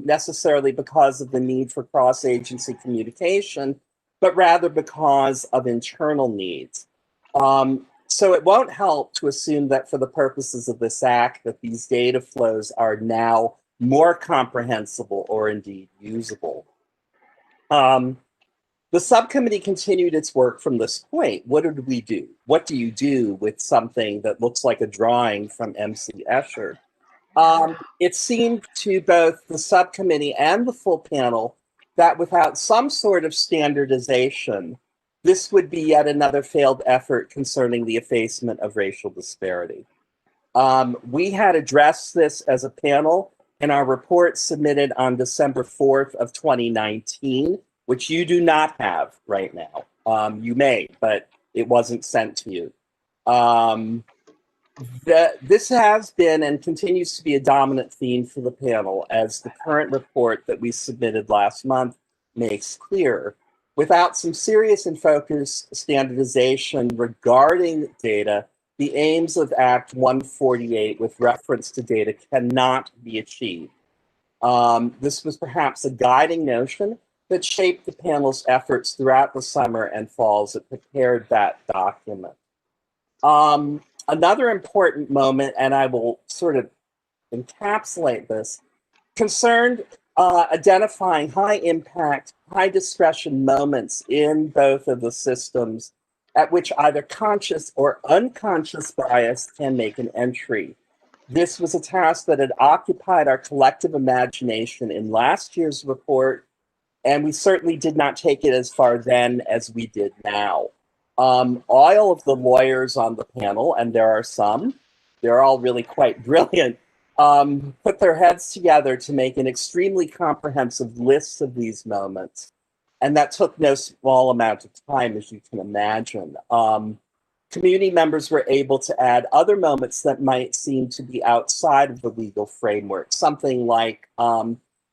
necessarily because of the need for cross-agency communication, but rather because of internal needs. So it won't help to assume that for the purposes of this act that these data flows are now more comprehensible or indeed usable. The subcommittee continued its work from this point. What did we do? What do you do with something that looks like a drawing from M.C. Escher? It seemed to both the subcommittee and the full panel that without some sort of standardization, this would be yet another failed effort concerning the effacement of racial disparity. We had addressed this as a panel in our report submitted on December 4th of 2019, which you do not have right now. You may, but it wasn't sent to you. This has been and continues to be a dominant theme for the panel, as the current report that we submitted last month makes clear. Without some serious and focused standardization regarding data, the aims of Act 148 with reference to data cannot be achieved. This was perhaps a guiding notion that shaped the panel's efforts throughout the summer and falls that prepared that document. Another important moment, and I will sort of encapsulate this, concerned identifying high impact, high discretion moments in both of the systems at which either conscious or unconscious bias can make an entry. This was a task that had occupied our collective imagination in last year's report, and we certainly did not take it as far then as we did now. All of the lawyers on the panel, and there are some, they're all really quite brilliant, put their heads together to make an extremely comprehensive list of these moments. And that took no small amount of time, as you can imagine. Community members were able to add other moments that might seem to be outside of the legal framework, something like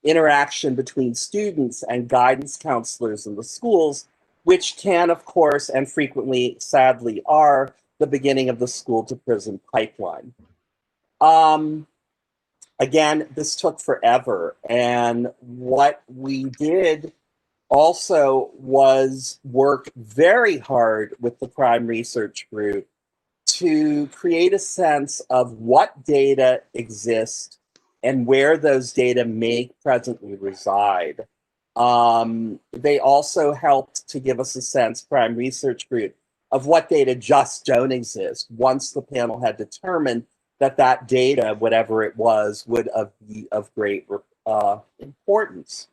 interaction between students and guidance counselors in the schools, which can, of course, and frequently, sadly, are the beginning of the school to prison pipeline. Again, this took forever. And what we did also was work very hard with the crime research group to create a sense of what data exist and where those data may presently reside. They also helped to give us a sense, crime research group, of what data just don't exist once the panel had determined that that data, whatever it was, would be of great importance.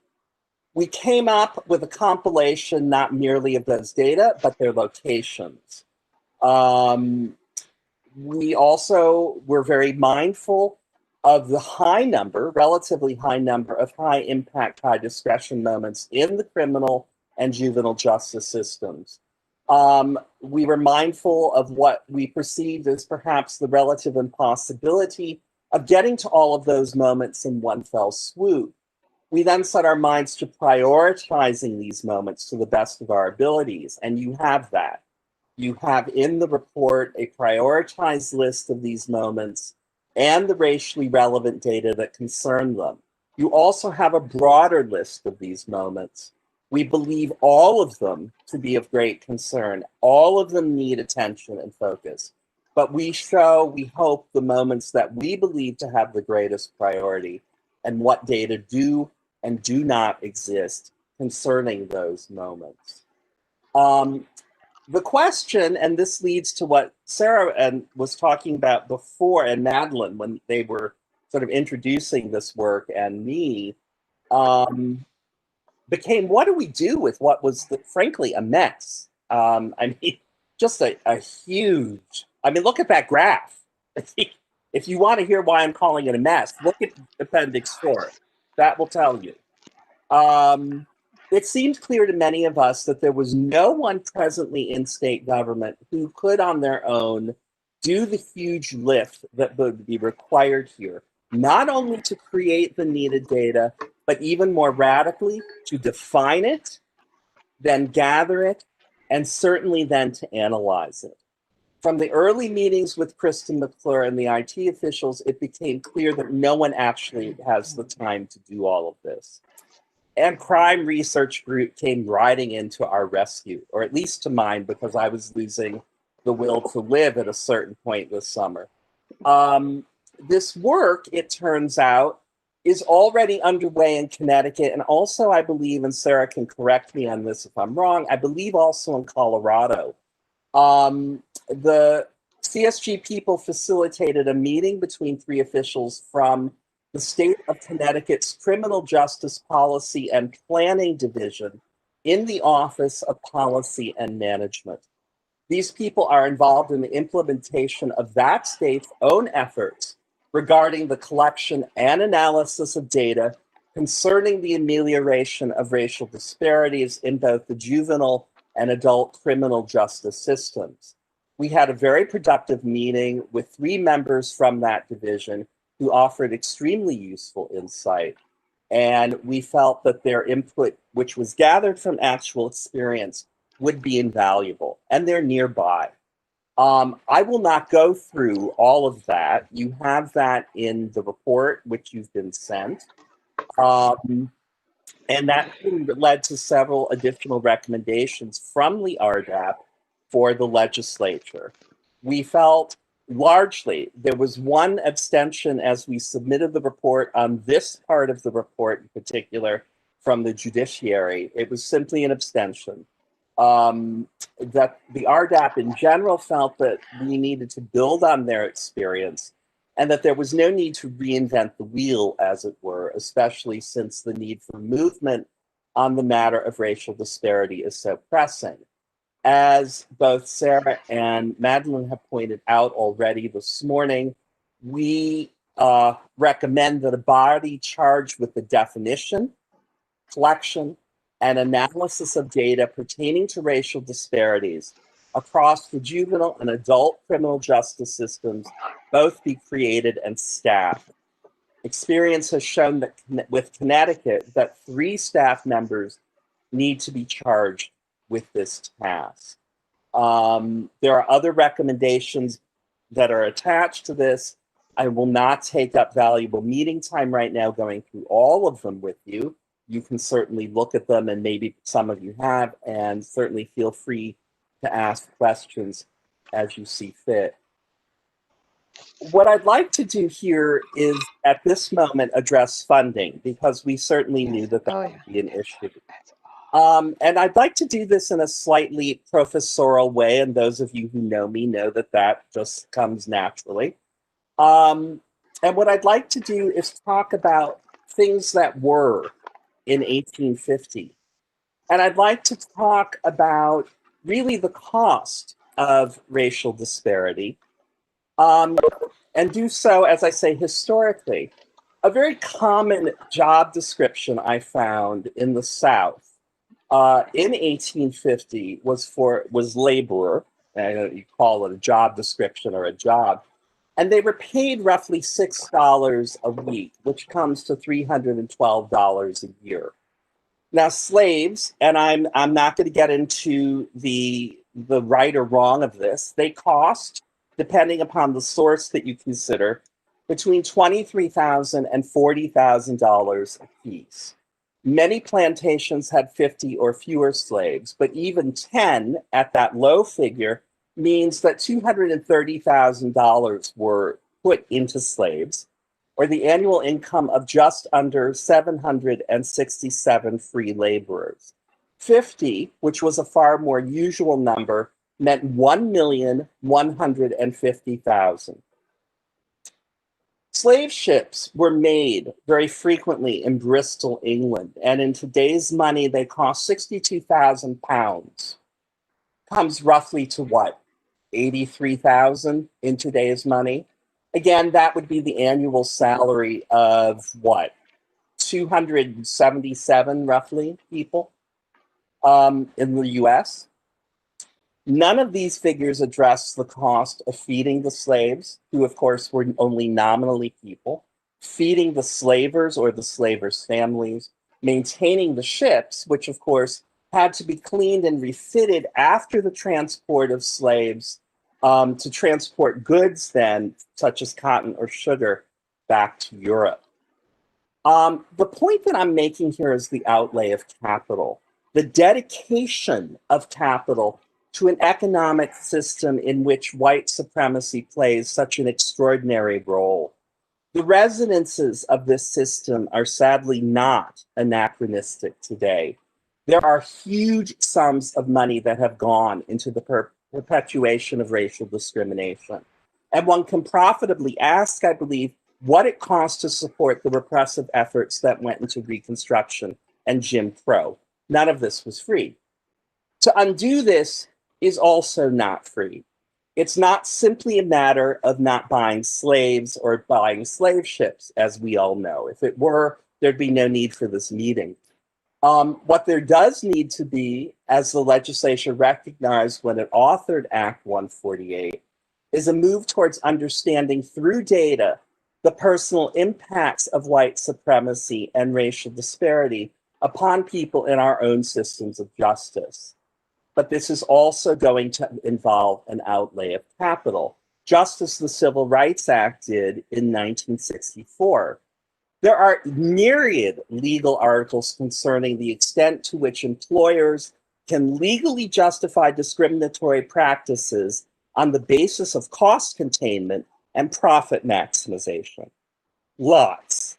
We came up with a compilation not merely of those data, but their locations. We also were very mindful of the high number, relatively high number of high impact, high discretion moments in the criminal and juvenile justice systems. We were mindful of what we perceived as perhaps the relative impossibility of getting to all of those moments in one fell swoop. We then set our minds to prioritizing these moments to the best of our abilities, and you have that. You have in the report a prioritized list of these moments and the racially relevant data that concern them. You also have a broader list of these moments. We believe all of them to be of great concern. All of them need attention and focus. But we hope, the moments that we believe to have the greatest priority and what data do and do not exist concerning those moments. The question, and this leads to what Sarah was talking about before, and Madeline, when they were sort of introducing this work, and me, became, what do we do with what was, frankly, a mess? I mean, just a huge, I mean, look at that graph. If you want to hear why I'm calling it a mess, look at Appendix 4. That will tell you. It seemed clear to many of us that there was no one presently in state government who could on their own do the huge lift that would be required here, not only to create the needed data, but even more radically to define it, then gather it, and certainly then to analyze it. From the early meetings with Kristen McClure and the IT officials, it became clear that no one actually has the time to do all of this. And Crime Research Group came riding into our rescue, or at least to mine, because I was losing the will to live at a certain point this summer. This work, it turns out, is already underway in Connecticut, and also, I believe, and Sarah can correct me on this if I'm wrong, I believe also in Colorado. The CSG people facilitated a meeting between 3 officials from the state of Connecticut's Criminal Justice Policy and Planning Division in the Office of Policy and Management. These people are involved in the implementation of that state's own efforts regarding the collection and analysis of data concerning the amelioration of racial disparities in both the juvenile and adult criminal justice systems. We had a very productive meeting with 3 members from that division who offered extremely useful insight. And we felt that their input, which was gathered from actual experience, would be invaluable, and they're nearby. I will not go through all of that. You have that in the report, which you've been sent. And that led to several additional recommendations from the RDAP for the legislature. We felt largely there was one abstention as we submitted the report on this part of the report in particular from the judiciary. It was simply an abstention. That the RDAP in general felt that we needed to build on their experience and that there was no need to reinvent the wheel, as it were, especially since the need for movement on the matter of racial disparity is so pressing. As both Sarah and Madeline have pointed out already this morning, we recommend that a body charged with the definition, collection, and analysis of data pertaining to racial disparities across the juvenile and adult criminal justice systems both be created and staffed. Experience has shown that with Connecticut that 3 staff members need to be charged with this task. There are other recommendations that are attached to this. I will not take up valuable meeting time right now going through all of them with you. You can certainly look at them, and maybe some of you have, and certainly feel free to ask questions as you see fit. What I'd like to do here is, at this moment, address funding, because we certainly knew that that would be an issue. And I'd like to do this in a slightly professorial way, and those of you who know me know that that just comes naturally. And what I'd like to do is talk about things that were in 1850. And I'd like to talk about really the cost of racial disparity, and do so, as I say, historically. A very common job description I found in the South in 1850 was laborer, and you call it a job description or a job, and they were paid roughly $6 a week, which comes to $312 a year. Now, slaves, and I'm not going to get into the right or wrong of this, they cost, depending upon the source that you consider, between $23,000 and $40,000 a piece. Many plantations had 50 or fewer slaves, but even 10 at that low figure means that $230,000 were put into slaves, or the annual income of just under 767 free laborers. 50, which was a far more usual number, meant 1,150,000. Slave ships were made very frequently in Bristol, England, and in today's money, they cost 62,000 pounds. Comes roughly to what? 83,000 in today's money. Again, that would be the annual salary of what? 277 roughly people in the US. None of these figures address the cost of feeding the slaves, who of course were only nominally people, feeding the slavers or the slavers' families, maintaining the ships, which of course had to be cleaned and refitted after the transport of slaves to transport goods then, such as cotton or sugar, back to Europe. The point that I'm making here is the outlay of capital, the dedication of capital to an economic system in which white supremacy plays such an extraordinary role. The resonances of this system are sadly not anachronistic today. There are huge sums of money that have gone into the perpetuation of racial discrimination. And one can profitably ask, I believe, what it costs to support the repressive efforts that went into Reconstruction and Jim Crow. None of this was free. To undo this is also not free. It's not simply a matter of not buying slaves or buying slave ships, as we all know. If it were, there'd be no need for this meeting. What there does need to be, as the legislature recognized when it authored Act 148, is a move towards understanding through data the personal impacts of white supremacy and racial disparity upon people in our own systems of justice. But this is also going to involve an outlay of capital, just as the Civil Rights Act did in 1964. There are myriad legal articles concerning the extent to which employers can legally justify discriminatory practices on the basis of cost containment and profit maximization. Lots.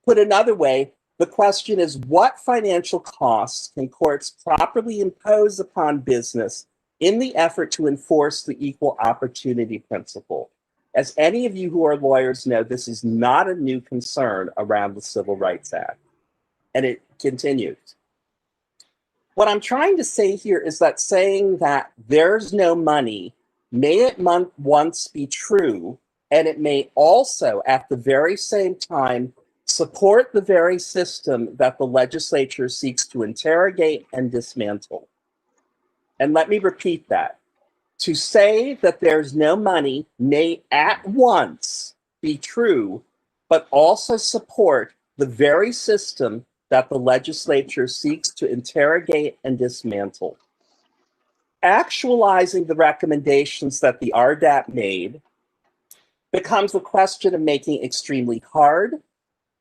Put another way, the question is, what financial costs can courts properly impose upon business in the effort to enforce the equal opportunity principle? As any of you who are lawyers know, this is not a new concern around the Civil Rights Act. And it continues. What I'm trying to say here is that saying that there's no money may at once be true, and it may also, at the very same time, support the very system that the legislature seeks to interrogate and dismantle. And let me repeat that. To say that there's no money may at once be true, but also support the very system that the legislature seeks to interrogate and dismantle. Actualizing the recommendations that the RDAP made becomes a question of making extremely hard,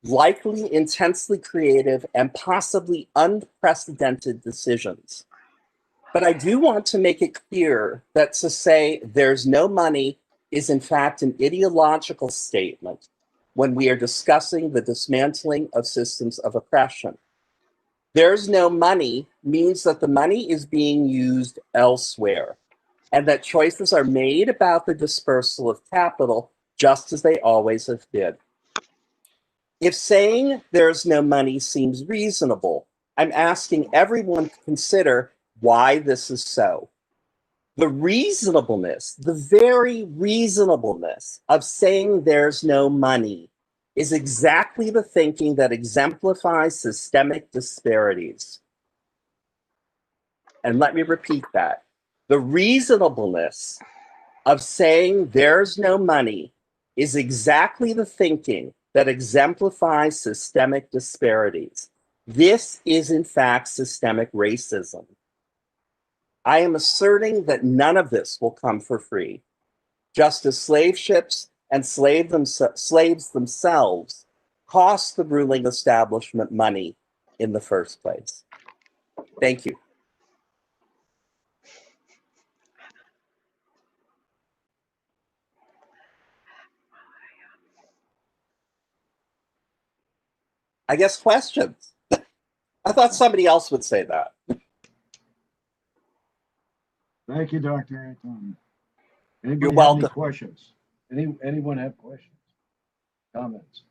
likely intensely creative, and possibly unprecedented decisions. But I do want to make it clear that to say there's no money is in fact an ideological statement when we are discussing the dismantling of systems of oppression. There's no money means that the money is being used elsewhere, and that choices are made about the dispersal of capital just as they always have been. If saying there's no money seems reasonable, I'm asking everyone to consider why this is so. The reasonableness, the very reasonableness of saying there's no money is exactly the thinking that exemplifies systemic disparities. And let me repeat that. The reasonableness of saying there's no money is exactly the thinking that exemplifies systemic disparities. This is, in fact, systemic racism. I am asserting that none of this will come for free, just as slave ships and slaves themselves cost the ruling establishment money in the first place. Thank you. I guess questions. I thought somebody else would say that. Thank you, Dr. Anton. Anybody You're have welcome. any questions? Anyone have questions? Comments?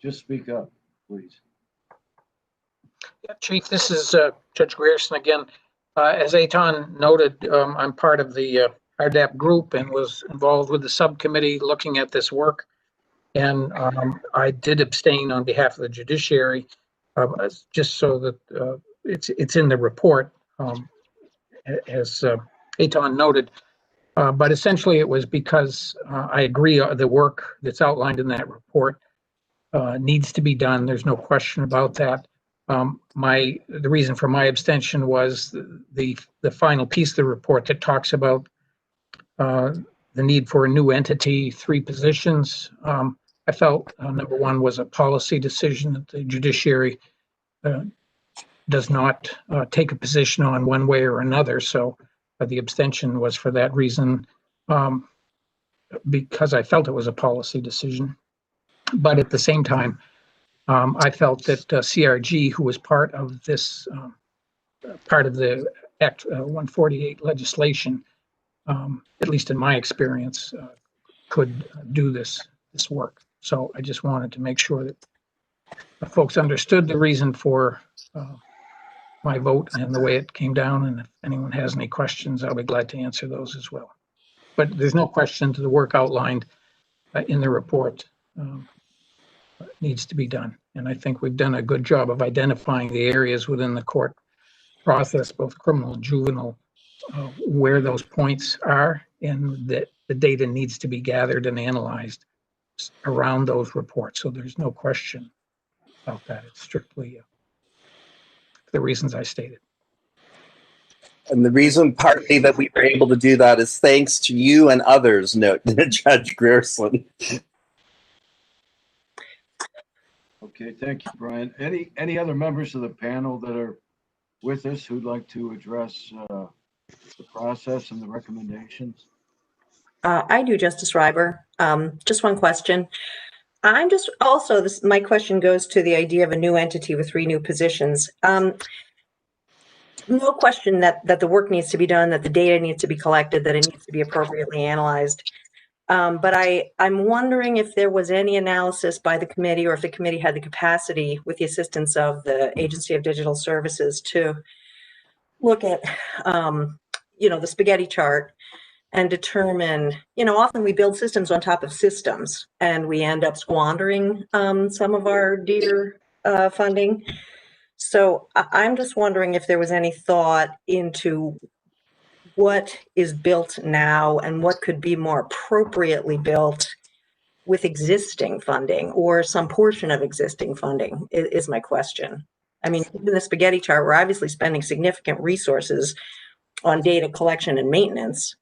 Just speak up, please. Yeah, Chief, this is Judge Grierson again. As Aton noted, I'm part of the RDAP group and was involved with the subcommittee looking at this work. And I did abstain on behalf of the judiciary, just so that it's in the report, as Aton noted. But essentially, it was because I agree the work that's outlined in that report needs to be done. There's no question about that. The reason for my abstention was the final piece of the report that talks about the need for a new entity, 3 positions. I felt number one was a policy decision that the judiciary does not take a position on one way or another. So the abstention was for that reason, because I felt it was a policy decision. But at the same time, I felt that CRG, who was part of this, part of the Act 148 legislation, at least in my experience, could do this work. So I just wanted to make sure that folks understood the reason for my vote and the way it came down. And if anyone has any questions, I'll be glad to answer those as well. But there's no question to the work outlined in the report needs to be done. And I think we've done a good job of identifying the areas within the court process, both criminal and juvenile, where those points are, and that the data needs to be gathered and analyzed around those reports. So there's no question about that. It's strictly the reasons I stated. And the reason partly that we were able to do that is thanks to you and others, note Judge Grierson. Okay, thank you, Brian. Any other members of the panel that are with us who'd like to address the process and the recommendations? I do, Justice Reiber. Just one question. I'm just also, my question goes to the idea of a new entity with 3 new positions. No question that the work needs to be done, that the data needs to be collected, that it needs to be appropriately analyzed. But I'm wondering if there was any analysis by the committee, or if the committee had the capacity, with the assistance of the Agency of Digital Services, to look at, the spaghetti chart and determine, often we build systems on top of systems and we end up squandering some of our dear funding. So I'm just wondering if there was any thought into what is built now and what could be more appropriately built with existing funding, or some portion of existing funding, is my question. I mean, in the spaghetti chart, we're obviously spending significant resources on data collection and maintenance.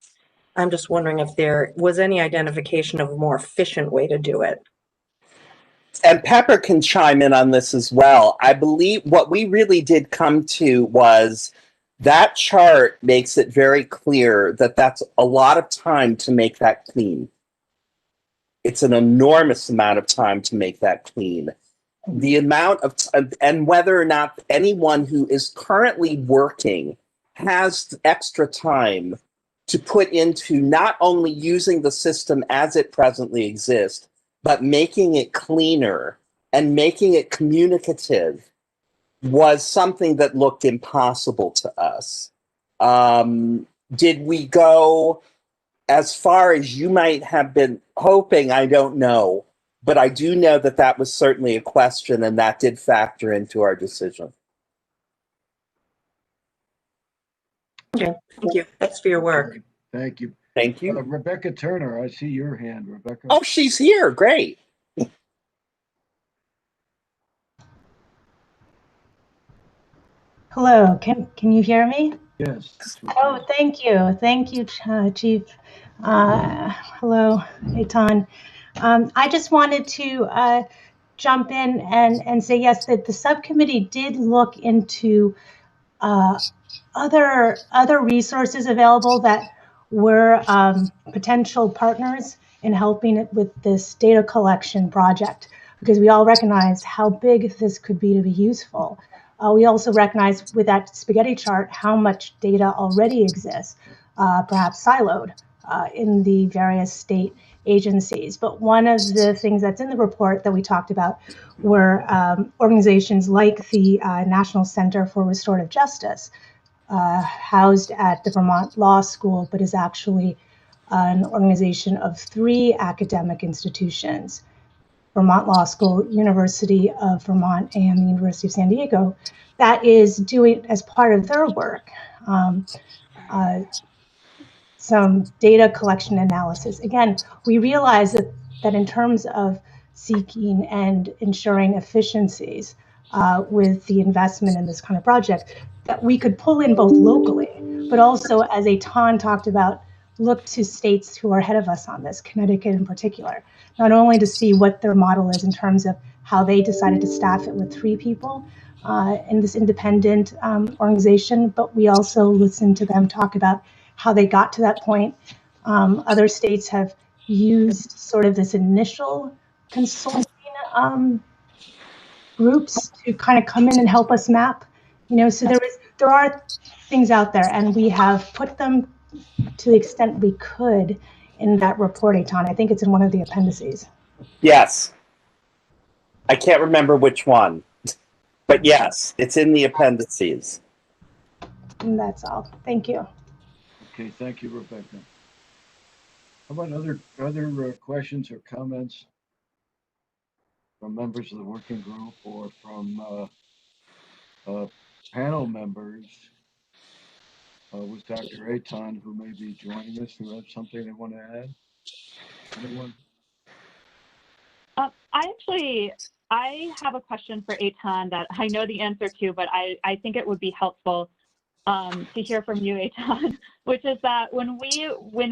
I'm just wondering if there was any identification of a more efficient way to do it. And Pepper can chime in on this as well. I believe what we really did come to was that chart makes it very clear that that's a lot of time to make that clean. It's an enormous amount of time to make that clean. The amount of, and whether or not anyone who is currently working has extra time to put into not only using the system as it presently exists, but making it cleaner and making it communicative, was something that looked impossible to us. Did we go as far as you might have been hoping? I don't know, but I do know that that was certainly a question, and that did factor into our decision. Okay, thank you. Thanks for your work. Okay, thank you. Thank you. Rebecca Turner, I see your hand, Rebecca. Oh, she's here. Great. Hello, can you hear me? Yes. Oh, thank you, Chief. Hello, Eitan. I just wanted to jump in and say yes, that the subcommittee did look into uh, other resources available that were potential partners in helping it with this data collection project, because we all recognized how big this could be to be useful. We also recognize with that spaghetti chart how much data already exists, perhaps siloed in the various state agencies. But one of the things that's in the report that we talked about were organizations like the National Center for Restorative Justice, housed at the Vermont Law School, but is actually an organization of 3 academic institutions: Vermont Law School, University of Vermont, and the University of San Diego, that is doing, as part of their work, some data collection analysis. Again, we realize that in terms of seeking and ensuring efficiencies with the investment in this kind of project, that we could pull in both locally, but also, as Eitan talked about, look to states who are ahead of us on this, Connecticut in particular, not only to see what their model is in terms of how they decided to staff it with 3 people in this independent organization, but we also listen to them talk about how they got to that point. Other states have used sort of this initial consulting groups to kind of come in and help us map, so there are things out there, and we have put them to the extent we could in that report, Eitan. I think it's in one of the appendices. Yes. I can't remember which one, but yes, it's in the appendices. And that's all. Thank you. Okay, thank you, Rebecca. How about other questions or comments from members of the working group or from panel members with Dr. Eitan, who may be joining us, who have something they want to add? Anyone? I have a question for Eitan that I know the answer to, but I think it would be helpful to hear from you, Eitan, which is that when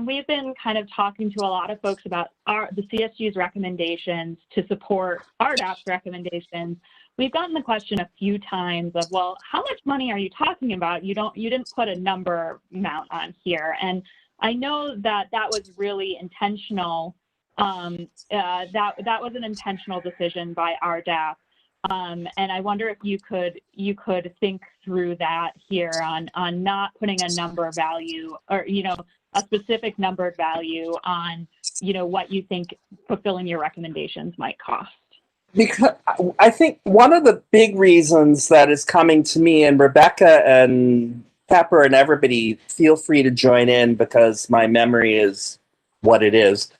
we've been kind of talking to a lot of folks about the CSG's recommendations to support RDAP's recommendations, we've gotten the question a few times of, well, how much money are you talking about? You didn't put a number amount on here. And I know that was really intentional. That was an intentional decision by RDAP. And I wonder if you could think through that here on not putting a number value or, a specific numbered value on, what you think fulfilling your recommendations might cost. Because I think one of the big reasons that is coming to me, and Rebecca and Pepper and everybody, feel free to join in because my memory is what it is.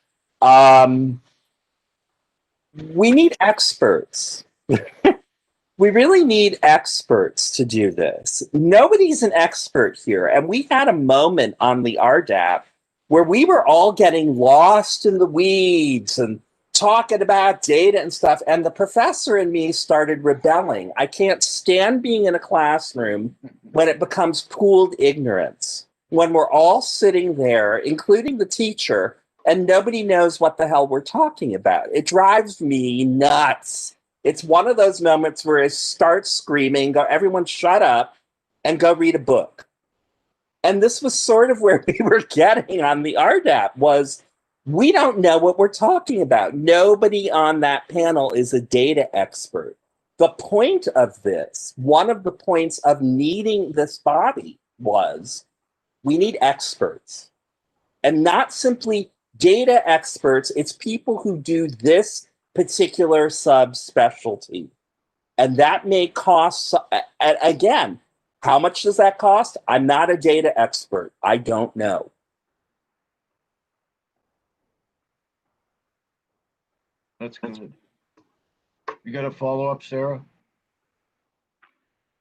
We need experts. We really need experts to do this. Nobody's an expert here. And we had a moment on the RDAP where we were all getting lost in the weeds and talking about data and stuff. And the professor and me started rebelling. I can't stand being in a classroom when it becomes pooled ignorance, when we're all sitting there, including the teacher, and nobody knows what the hell we're talking about. It drives me nuts. It's one of those moments where I start screaming, go, everyone shut up and go read a book. And this was sort of where we were getting on the RDAP was, we don't know what we're talking about. Nobody on that panel is a data expert. The point of this, one of the points of needing this body was, we need experts. And not simply data experts, it's people who do this particular subspecialty. And that may cost, again, how much does that cost? I'm not a data expert. I don't know. That's good. You got a follow-up, Sarah?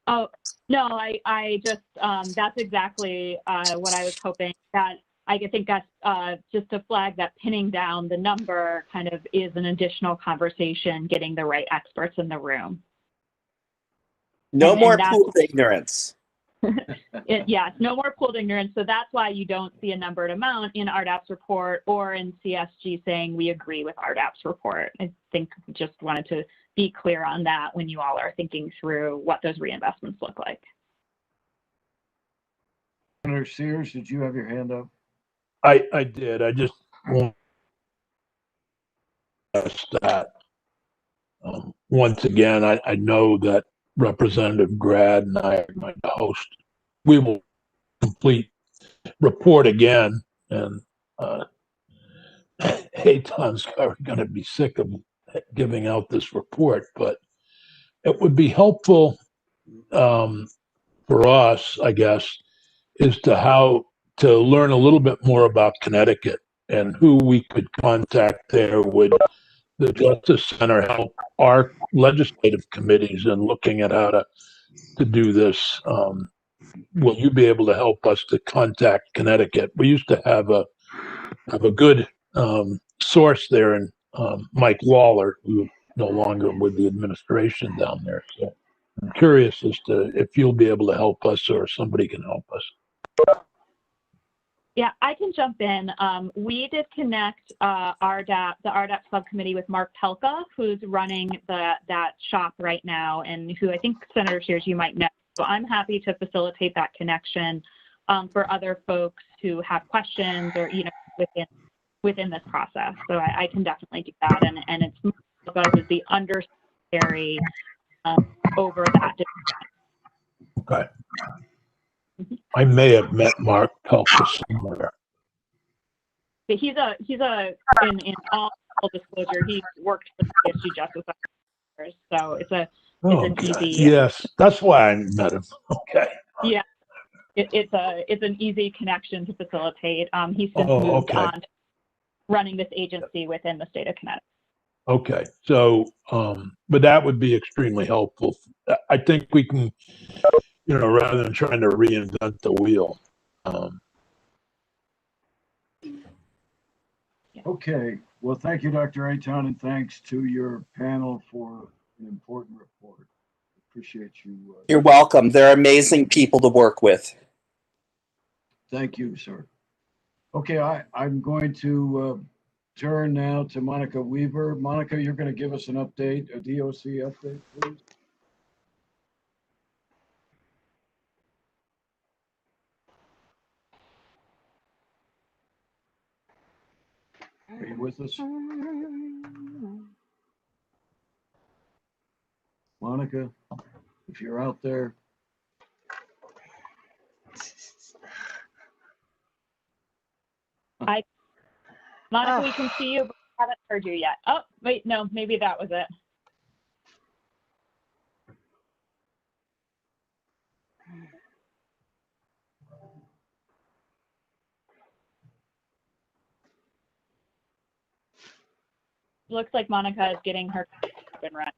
Oh, no, I just, that's exactly what I was hoping. That I think that's just to flag that pinning down the number kind of is an additional conversation, getting the right experts in the room. No more that's, pooled ignorance. Yes, no more pooled ignorance. So that's why you don't see a numbered amount in RDAP's report or in CSG saying we agree with RDAP's report. I think we just wanted to be clear on that when you all are thinking through what those reinvestments look like. Senator Sears, did you have your hand up? I did. I just want to stress that once again, I know that Representative Grad and I are going to host. We will complete report again, and Hayton's going to be sick of giving out this report, but it would be helpful for us, I guess, is to learn a little bit more about Connecticut and who we could contact there. Would the Justice Center help our legislative committees in looking at how to do this? Will you be able to help us to contact Connecticut? We used to have a good source there in Mike Lawler, who no longer with the administration down there. So I'm curious as to if you'll be able to help us or somebody can help us. Yeah, I can jump in. We did connect the RDAP subcommittee with Mark Pelka, who's running that shop right now, and who I think, Senator Sears, you might know. So I'm happy to facilitate that connection for other folks who have questions or, within this process. So I can definitely do that. And it's Pelka is the undersecretary over that. Okay. I may have met Mark Pelka somewhere. He's in all disclosure, he worked for the CSG Justice Officers, so it's an easy. Yes, that's why I met him. Okay. Yeah, it's an easy connection to facilitate. He's since moved on to running this agency within the state of Connecticut. Okay, so but that would be extremely helpful. I think we can, rather than trying to reinvent the wheel. Okay, well, thank you, Dr. Ayton, and thanks to your panel for an important report. Appreciate you. You're welcome. They're amazing people to work with. Thank you, sir. Okay, I'm going to turn now to Monica Weaver. Monica, you're going to give us an update, a DOC update, please. Are you with us? Monica, if you're out there. Monica, we can see you, but we haven't heard you yet. Oh, wait, no, maybe that was it. Looks like Monica is getting her up and running.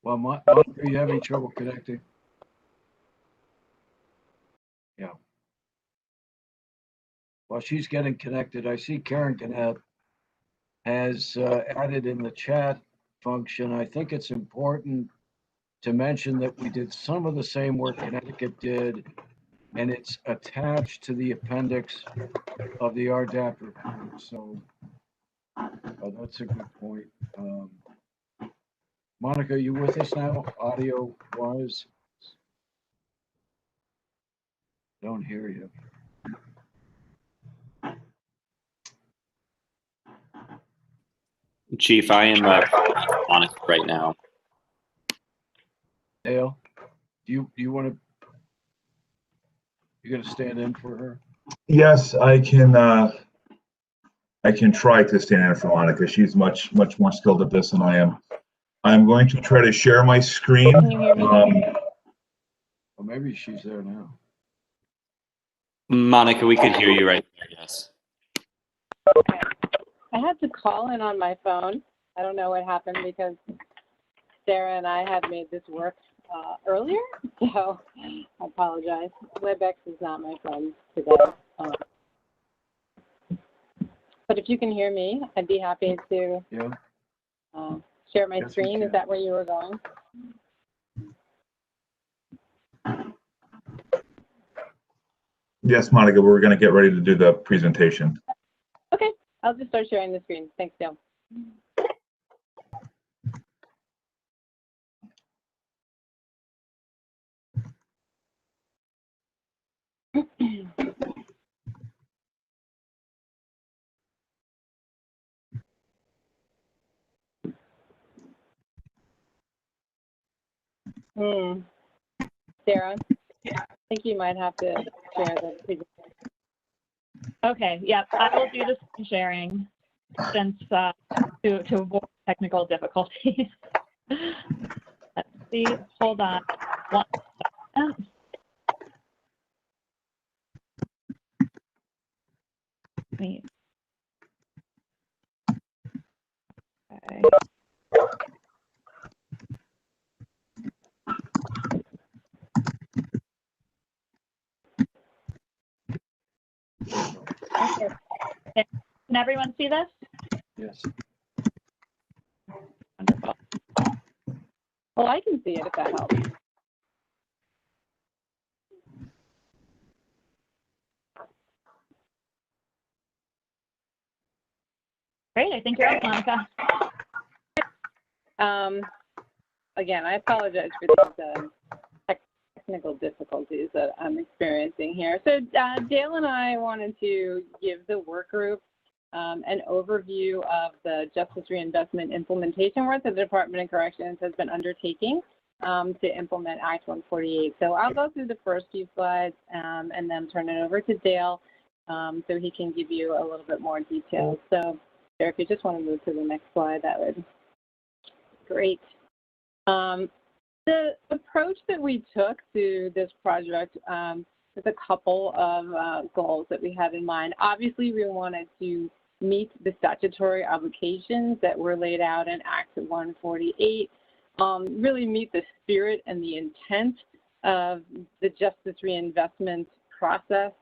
Well, Monica, are you having trouble connecting? Yeah. While she's getting connected, I see Karen Gannett has added in the chat function. I think it's important to mention that we did some of the same work Connecticut did, and it's attached to the appendix of the RDAP report. So that's a good point. Monica, are you with us now, audio wise? Don't hear you. Chief, I am on it right now. Dale, do you want to? You're going to stand in for her? Yes, I can. I can try to stand in for Monica. She's much more skilled at this than I am. I'm going to try to share my screen. Well, maybe she's there now. Monica, we could hear you right there, yes. I had to call in on my phone. I don't know what happened because Sarah and I had made this work earlier, so I apologize. WebEx is not my friend today. But if you can hear me, I'd be happy to share my screen. Is that where you were going? Yes, Monica, we're going to get ready to do the presentation. Okay, I'll just start sharing the screen. Thanks, Dale. Sarah, I think you might have to share the presentation. Okay, yep, I will do the screen sharing since to avoid technical difficulties. Let's see, hold on one second. Wait. Okay. Okay. Can everyone see this? Yes. Wonderful. Well, I can see it if that helps. Great, I think you're up, Monica. Again, I apologize for these technical difficulties that I'm experiencing here. So Dale and I wanted to give the work group an overview of the Justice Reinvestment implementation work that the Department of Corrections has been undertaking to implement Act 148. So I'll go through the first few slides and then turn it over to Dale so he can give you a little bit more detail. So if you just want to move to the next slide, that would be great. The approach that we took to this project is a couple of goals that we had in mind. Obviously, we wanted to meet the statutory obligations that were laid out in Act 148, really meet the spirit and the intent of the justice reinvestment process,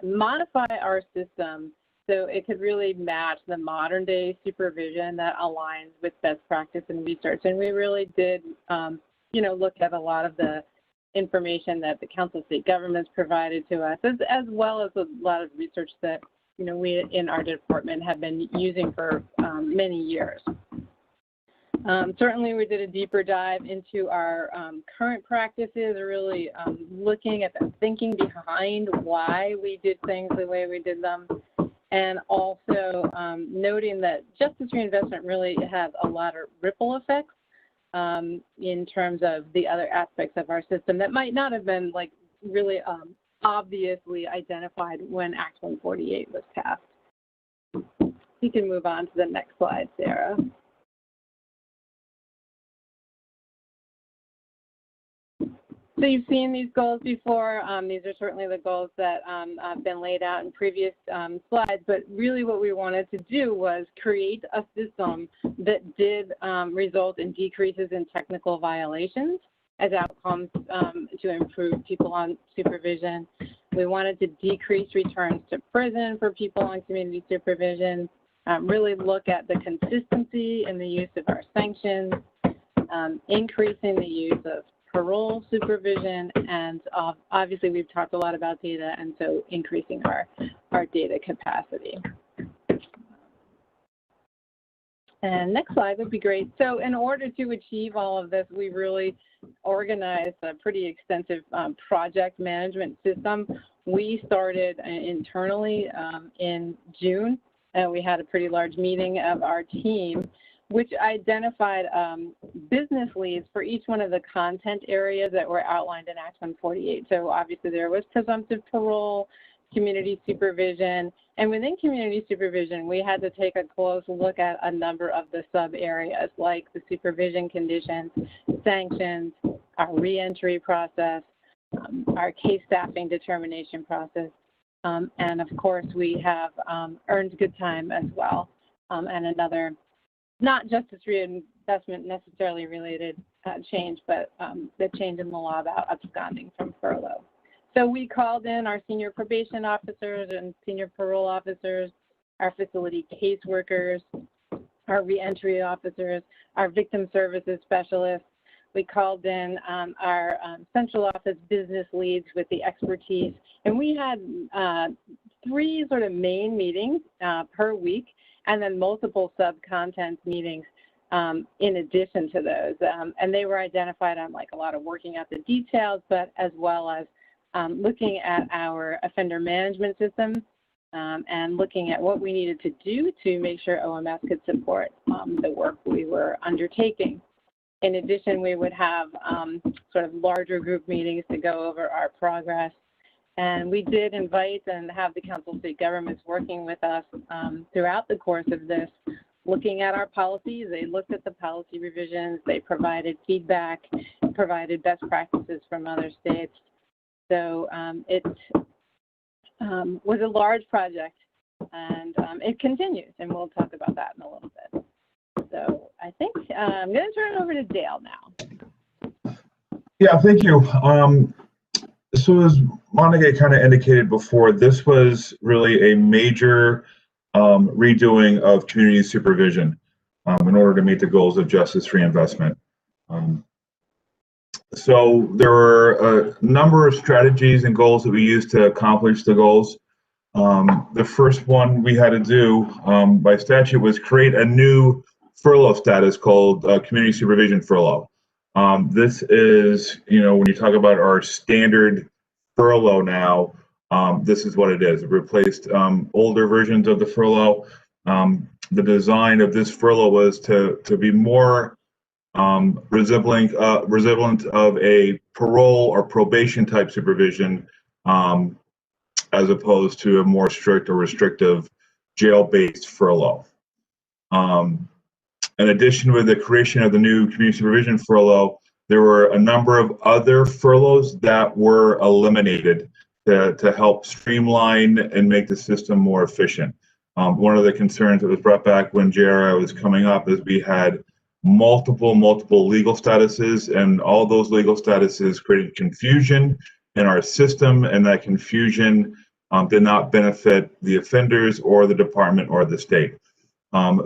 modify our system so it could really match the modern day supervision that aligns with best practice and research. And we really did, look at a lot of the information that the Council of State Governments provided to us, as well as a lot of research that, we in our department have been using for many years. Certainly, we did a deeper dive into our current practices, really looking at the thinking behind why we did things the way we did them, and also noting that justice reinvestment really has a lot of ripple effects in terms of the other aspects of our system that might not have been really obviously identified when Act 148 was passed. You can move on to the next slide, Sarah. So you've seen these goals before. These are certainly the goals that have been laid out in previous slides, but really what we wanted to do was create a system that did result in decreases in technical violations as outcomes to improve people on supervision. We wanted to decrease returns to prison for people on community supervision, really look at the consistency in the use of our sanctions, increasing the use of parole supervision, and obviously we've talked a lot about data, and so increasing our data capacity. And next slide would be great. So in order to achieve all of this, we really organized a pretty extensive project management system. We started internally in June, and we had a pretty large meeting of our team, which identified business leads for each one of the content areas that were outlined in Act 148. So obviously there was presumptive parole, community supervision, and within community supervision, we had to take a close look at a number of the sub areas like the supervision conditions, sanctions, our reentry process, our case staffing determination process. And of course, we have earned good time as well. And another, not justice reinvestment necessarily related change, but the change in the law about absconding from furlough. So we called in our senior probation officers and senior parole officers, our facility caseworkers, our reentry officers, our victim services specialists. We called in our central office business leads with the expertise. And we had 3 sort of main meetings per week, and then multiple sub-content meetings in addition to those. And they were identified on like a lot of working out the details, but as well as looking at our offender management system and looking at what we needed to do to make sure OMS could support the work we were undertaking. In addition, we would have sort of larger group meetings to go over our progress. And we did invite and have the Council of State Governments working with us throughout the course of this, looking at our policies. They looked at the policy revisions. They provided feedback, provided best practices from other states. So it was a large project, and it continues, and we'll talk about that in a little bit. So I think I'm going to turn it over to Dale now. Yeah, thank you. So as Monica kind of indicated before, this was really a major redoing of community supervision in order to meet the goals of justice reinvestment. So there were a number of strategies and goals that we used to accomplish the goals. The first one we had to do by statute was create a new furlough status called community supervision furlough. This is, when you talk about our standard furlough now, this is what it is. It replaced older versions of the furlough. The design of this furlough was to be more resemblant of a parole or probation type supervision, as opposed to a more strict or restrictive jail-based furlough. In addition, with the creation of the new community supervision furlough, there were a number of other furloughs that were eliminated to help streamline and make the system more efficient. One of the concerns that was brought back when JRI was coming up is we had multiple legal statuses, and all those legal statuses created confusion in our system, and that confusion did not benefit the offenders or the department or the state.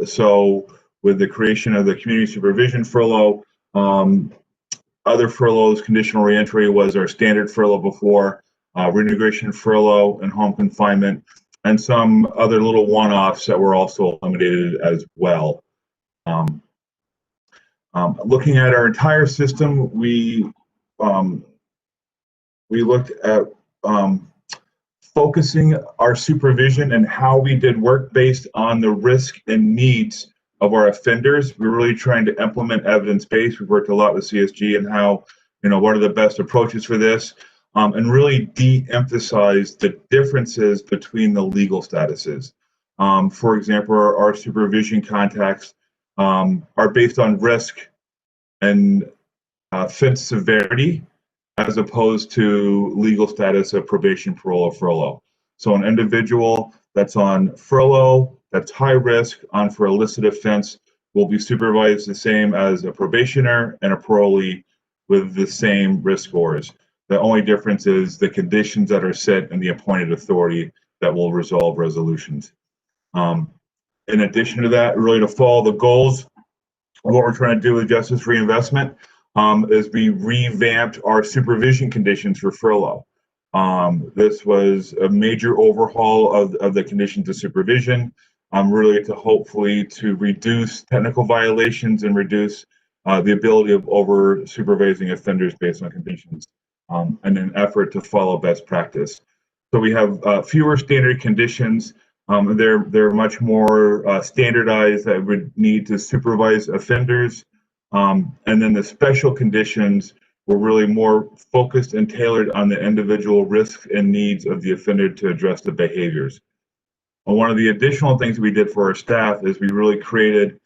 So with the creation of the community supervision furlough, other furloughs, conditional reentry was our standard furlough before, reintegration furlough and home confinement, and some other little one-offs that were also eliminated as well. Looking at our entire system, we looked at focusing our supervision and how we did work based on the risk and needs of our offenders. We're really trying to implement evidence-based. We've worked a lot with CSG and how, what are the best approaches for this, and really de-emphasize the differences between the legal statuses. For example, our supervision contacts are based on risk and offense severity, as opposed to legal status of probation, parole, or furlough. So an individual that's on furlough, that's high risk, on for illicit offense, will be supervised the same as a probationer and a parolee with the same risk scores. The only difference is the conditions that are set and the appointed authority that will resolve resolutions. In addition to that, really to follow the goals of what we're trying to do with justice reinvestment, is we revamped our supervision conditions for furlough. This was a major overhaul of the conditions of supervision, really to hopefully to reduce technical violations and reduce the ability of over supervising offenders based on conditions, in an effort to follow best practice. So we have fewer standard conditions. They're much more standardized that would need to supervise offenders. And then the special conditions were really more focused and tailored on the individual risks and needs of the offender to address the behaviors. And one of the additional things we did for our staff is we really created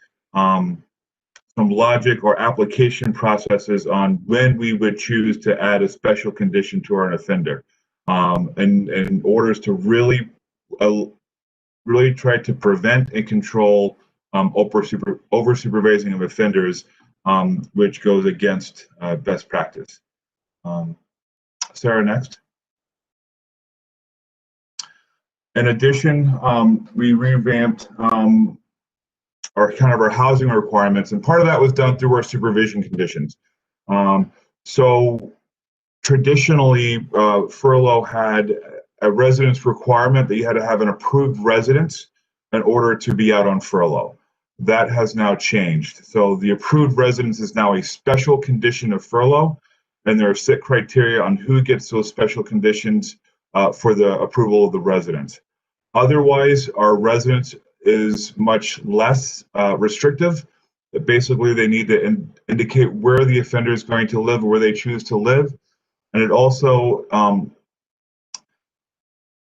some logic or application processes on when we would choose to add a special condition to an offender, in orders to really try to prevent and control over supervising of offenders, which goes against best practice. Sarah, next. In addition, we revamped our housing requirements, and part of that was done through our supervision conditions. So traditionally, furlough had a residence requirement that you had to have an approved residence in order to be out on furlough. That has now changed. So the approved residence is now a special condition of furlough, and there are set criteria on who gets those special conditions for the approval of the residence. Otherwise, our residence is much less restrictive. Basically, they need to indicate where the offender is going to live, where they choose to live. And it also,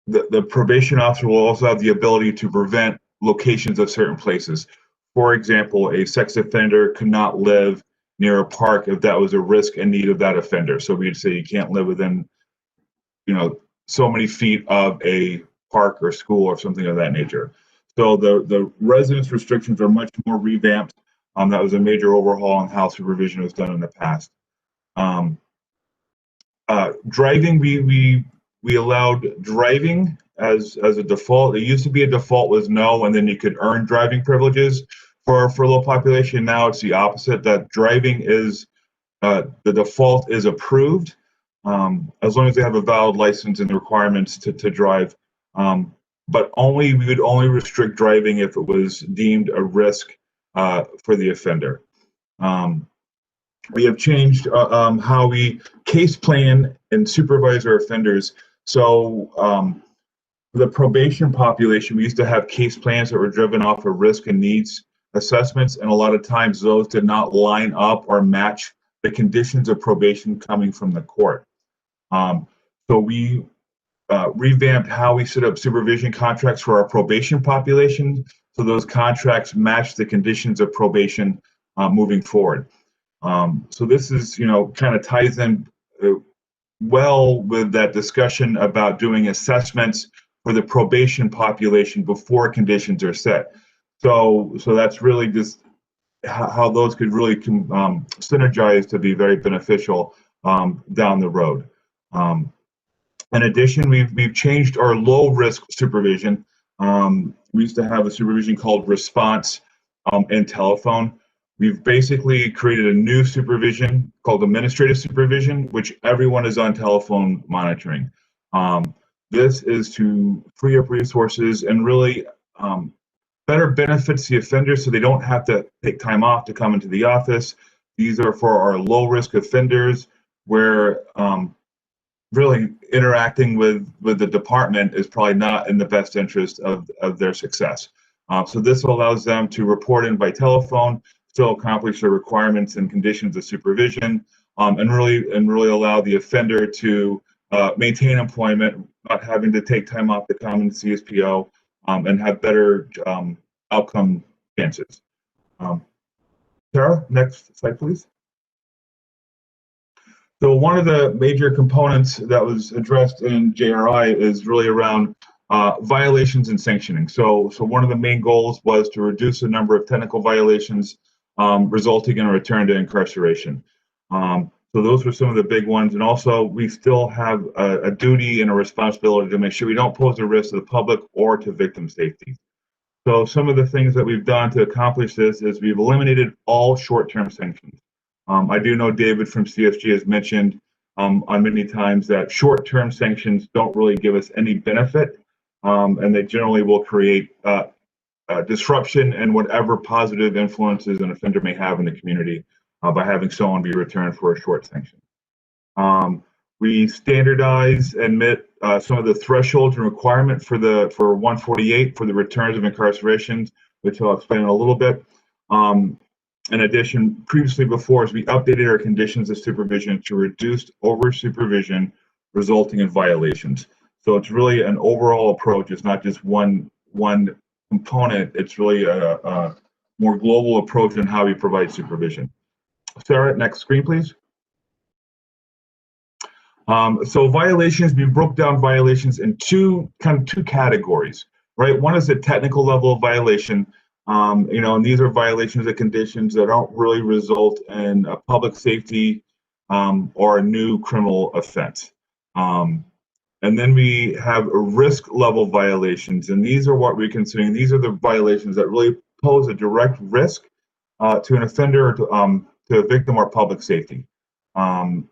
the probation officer will also have the ability to prevent locations of certain places. For example, a sex offender could not live near a park if that was a risk and need of that offender. So we'd say you can't live within, so many feet of a park or school or something of that nature. So the residence restrictions are much more revamped. That was a major overhaul on how supervision was done in the past. Driving, we allowed driving as a default. It used to be a default was no, and then you could earn driving privileges for a low population. Now it's the opposite, that driving is the default is approved, as long as they have a valid license and the requirements to drive. But we would only restrict driving if it was deemed a risk for the offender. We have changed how we case plan and supervise our offenders. So the probation population, we used to have case plans that were driven off of risk and needs assessments, and a lot of times those did not line up or match the conditions of probation coming from the court. So we revamped how we set up supervision contracts for our probation population, so those contracts match the conditions of probation moving forward. So this is, kind of ties in well with that discussion about doing assessments for the probation population before conditions are set. So that's really just how those could really synergize to be very beneficial down the road. In addition, we've changed our low risk supervision. We used to have a supervision called response and telephone. We've basically created a new supervision called administrative supervision, which everyone is on telephone monitoring. This is to free up resources and really better benefits the offenders so they don't have to take time off to come into the office. These are for our low risk offenders where really interacting with the department is probably not in the best interest of their success. So this allows them to report in by telephone, still accomplish their requirements and conditions of supervision, and really allow the offender to maintain employment, not having to take time off to come into CSPO, and have better outcome chances. Sarah, next slide, please. So one of the major components that was addressed in JRI is really around violations and sanctioning. So one of the main goals was to reduce the number of technical violations resulting in a return to incarceration. So those were some of the big ones. And also we still have a duty and a responsibility to make sure we don't pose a risk to the public or to victim safety. So some of the things that we've done to accomplish this is we've eliminated all short-term sanctions. I do know David from CSG has mentioned on many times that short-term sanctions don't really give us any benefit, and they generally will create disruption and whatever positive influences an offender may have in the community by having someone be returned for a short sanction. We standardize and met some of the thresholds and requirement for 148 for the returns of incarcerations, which I'll explain in a little bit. In addition, previously before, as we updated our conditions of supervision to reduce over supervision resulting in violations. So it's really an overall approach. It's not just one component. It's really more global approach in how we provide supervision. Sarah, next screen, please. So violations, we broke down violations in two categories, right? One is the technical level of violation, and these are violations of conditions that don't really result in a public safety or a new criminal offense. And then we have risk level violations, and these are what we're considering. These are the violations that really pose a direct risk to an offender or to a victim or public safety. And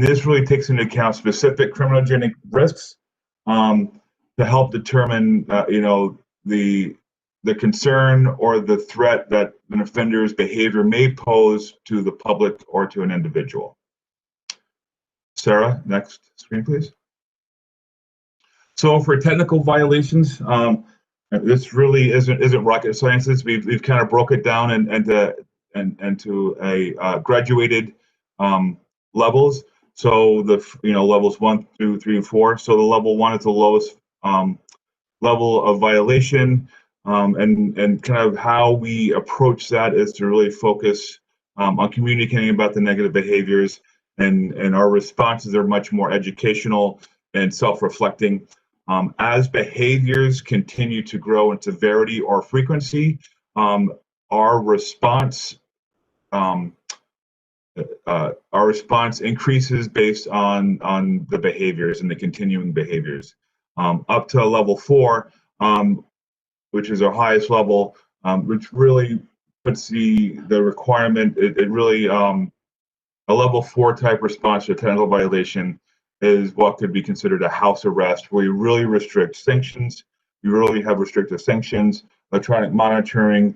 this really takes into account specific criminogenic risks to help determine, the concern or the threat that an offender's behavior may pose to the public or to an individual. Sarah, next screen, please. So for technical violations, this really isn't rocket science. We've kind of broke it down into a graduated levels. So levels 1, 2, 3, and 4. So the level 1 is the lowest level of violation, and kind of how we approach that is to really focus on communicating about the negative behaviors, and our responses are much more educational and self-reflecting. As behaviors continue to grow in severity or frequency, our response increases based on the behaviors and the continuing behaviors. Up to level 4, which is our highest level, which really puts the requirement. It really a level 4 type response to a technical violation is what could be considered a house arrest, where you really restrict sanctions. You really have restrictive sanctions, electronic monitoring.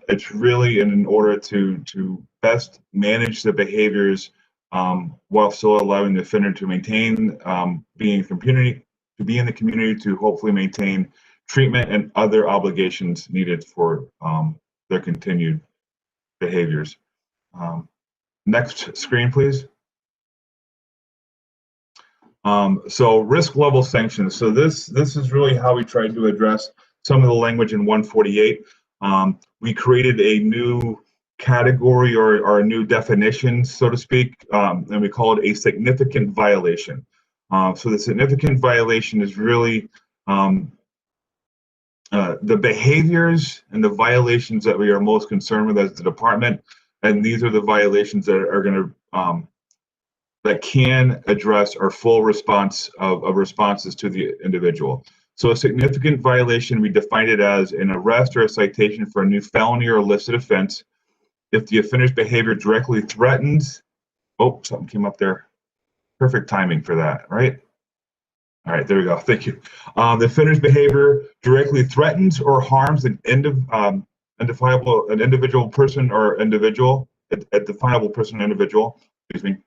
It's really in order to best manage the behaviors while still allowing the offender to maintain being in the community, to hopefully maintain treatment and other obligations needed for their continued behaviors. Next screen, please. So risk level sanctions. So this is really how we tried to address some of the language in 148. We created a new category or a new definition, so to speak, and we call it a significant violation. So the significant violation is really the behaviors and the violations that we are most concerned with as the department, and these are the violations that are going to that can address our full response of responses to the individual. So a significant violation, we defined it as an arrest or a citation for a new felony or illicit offense if the offender's behavior directly threatens. Oh, something came up there. Perfect timing for that, right? All right, there we go. Thank you. The offender's behavior directly threatens or harms an individual person or individual, a definable person or individual, excuse me.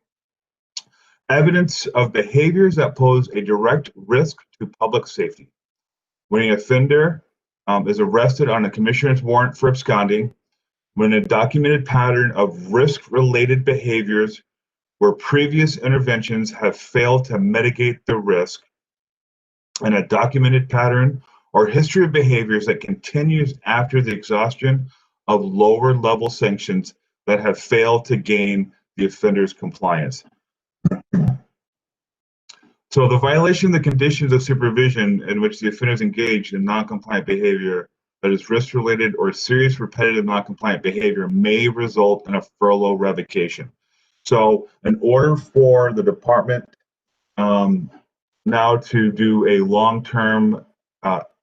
Evidence of behaviors that pose a direct risk to public safety. When an offender is arrested on a commissioner's warrant for absconding, when a documented pattern of risk-related behaviors where previous interventions have failed to mitigate the risk, and a documented pattern or history of behaviors that continues after the exhaustion of lower level sanctions that have failed to gain the offender's compliance. So the violation of the conditions of supervision in which the offender is engaged in non-compliant behavior that is risk-related or serious repetitive non-compliant behavior may result in a furlough revocation. So in order for the department now to do a long-term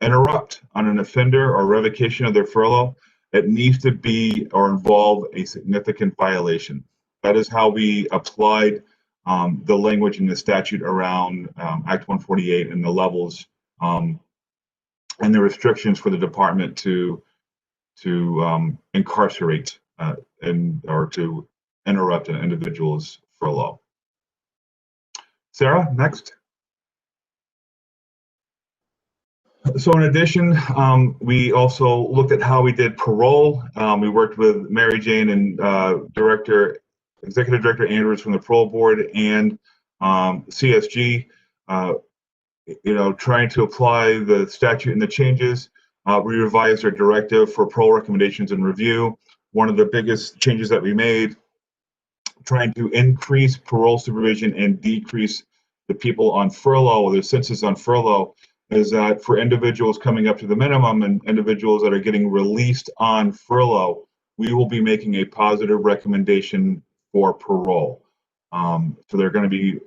interrupt on an offender or revocation of their furlough, it needs to be or involve a significant violation. That is how we applied the language in the statute around Act 148 and the levels and the restrictions for the department to incarcerate or to interrupt an individual's furlough. Sarah, next. So in addition, we also looked at how we did parole. We worked with Mary Jane and Executive Director Andrews from the Parole Board and CSG, trying to apply the statute and the changes. We revised our directive for parole recommendations and review. One of the biggest changes that we made, trying to increase parole supervision and decrease the people on furlough or the census on furlough, is that for individuals coming up to the minimum and individuals that are getting released on furlough, we will be making a positive recommendation for parole. So they're going to be,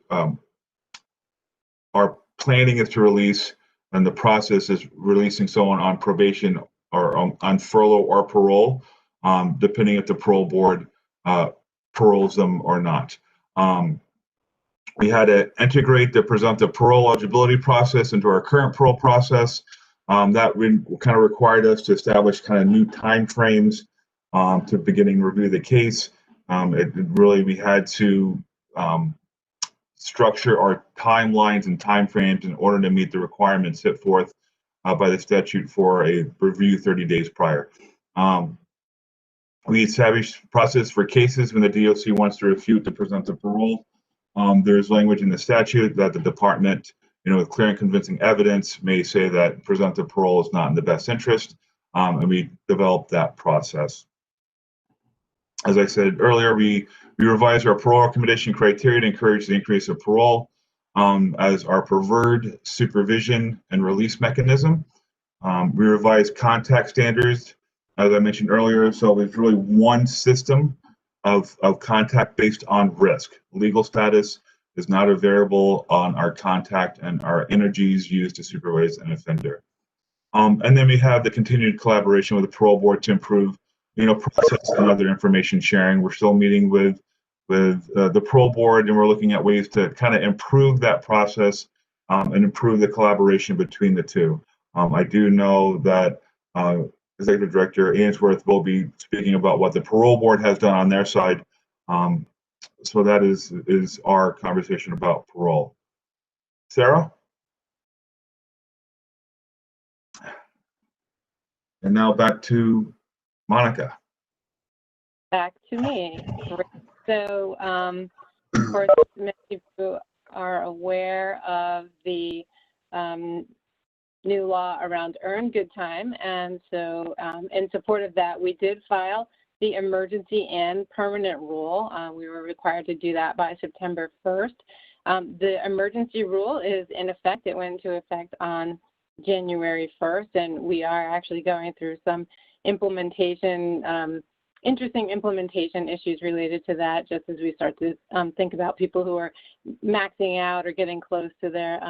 our planning is to release, and the process is releasing someone on probation or on furlough or parole, depending if the parole board paroles them or not. We had to integrate the presumptive parole eligibility process into our current parole process. That kind of required us to establish kind of new time frames to beginning review of the case. We had to structure our timelines and timeframes in order to meet the requirements set forth by the statute for a review 30 days prior. We established process for cases when the DOC wants to refute the presumptive parole. There's language in the statute that the department, with clear and convincing evidence, may say that presumptive parole is not in the best interest, and we developed that process. As I said earlier, we revised our parole recommendation criteria to encourage the increase of parole as our preferred supervision and release mechanism. We revised contact standards, as I mentioned earlier, so it's really one system of contact based on risk. Legal status is not a variable on our contact and our energies used to supervise an offender. And then we have the continued collaboration with the parole board to improve, process and other information sharing. We're still meeting with the parole board, and we're looking at ways to kind of improve that process and improve the collaboration between the two. I do know that Executive Director Ainsworth will be speaking about what the parole board has done on their side. So that is our conversation about parole. Sarah? And now back to Monica. Back to me. So, of course, many of you are aware of the new law around earned good time. And so in support of that, we did file the emergency and permanent rule. We were required to do that by September 1st. The emergency rule is in effect. It went into effect on January 1st, and we are actually going through some implementation, interesting implementation issues related to that, just as we start to think about people who are maxing out or getting close to their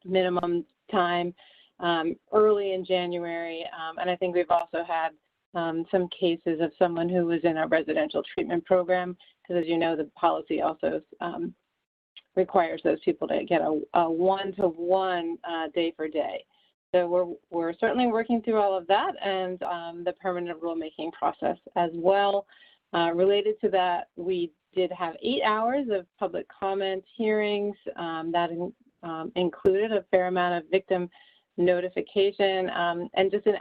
minimum time early in January. And I think we've also had some cases of someone who was in a residential treatment program, because as you know, the policy also requires those people to get a one-to-one day for day. So we're certainly working through all of that and the permanent rulemaking process as well. Related to that, we did have 8 hours of public comment hearings that included a fair amount of victim notification and just an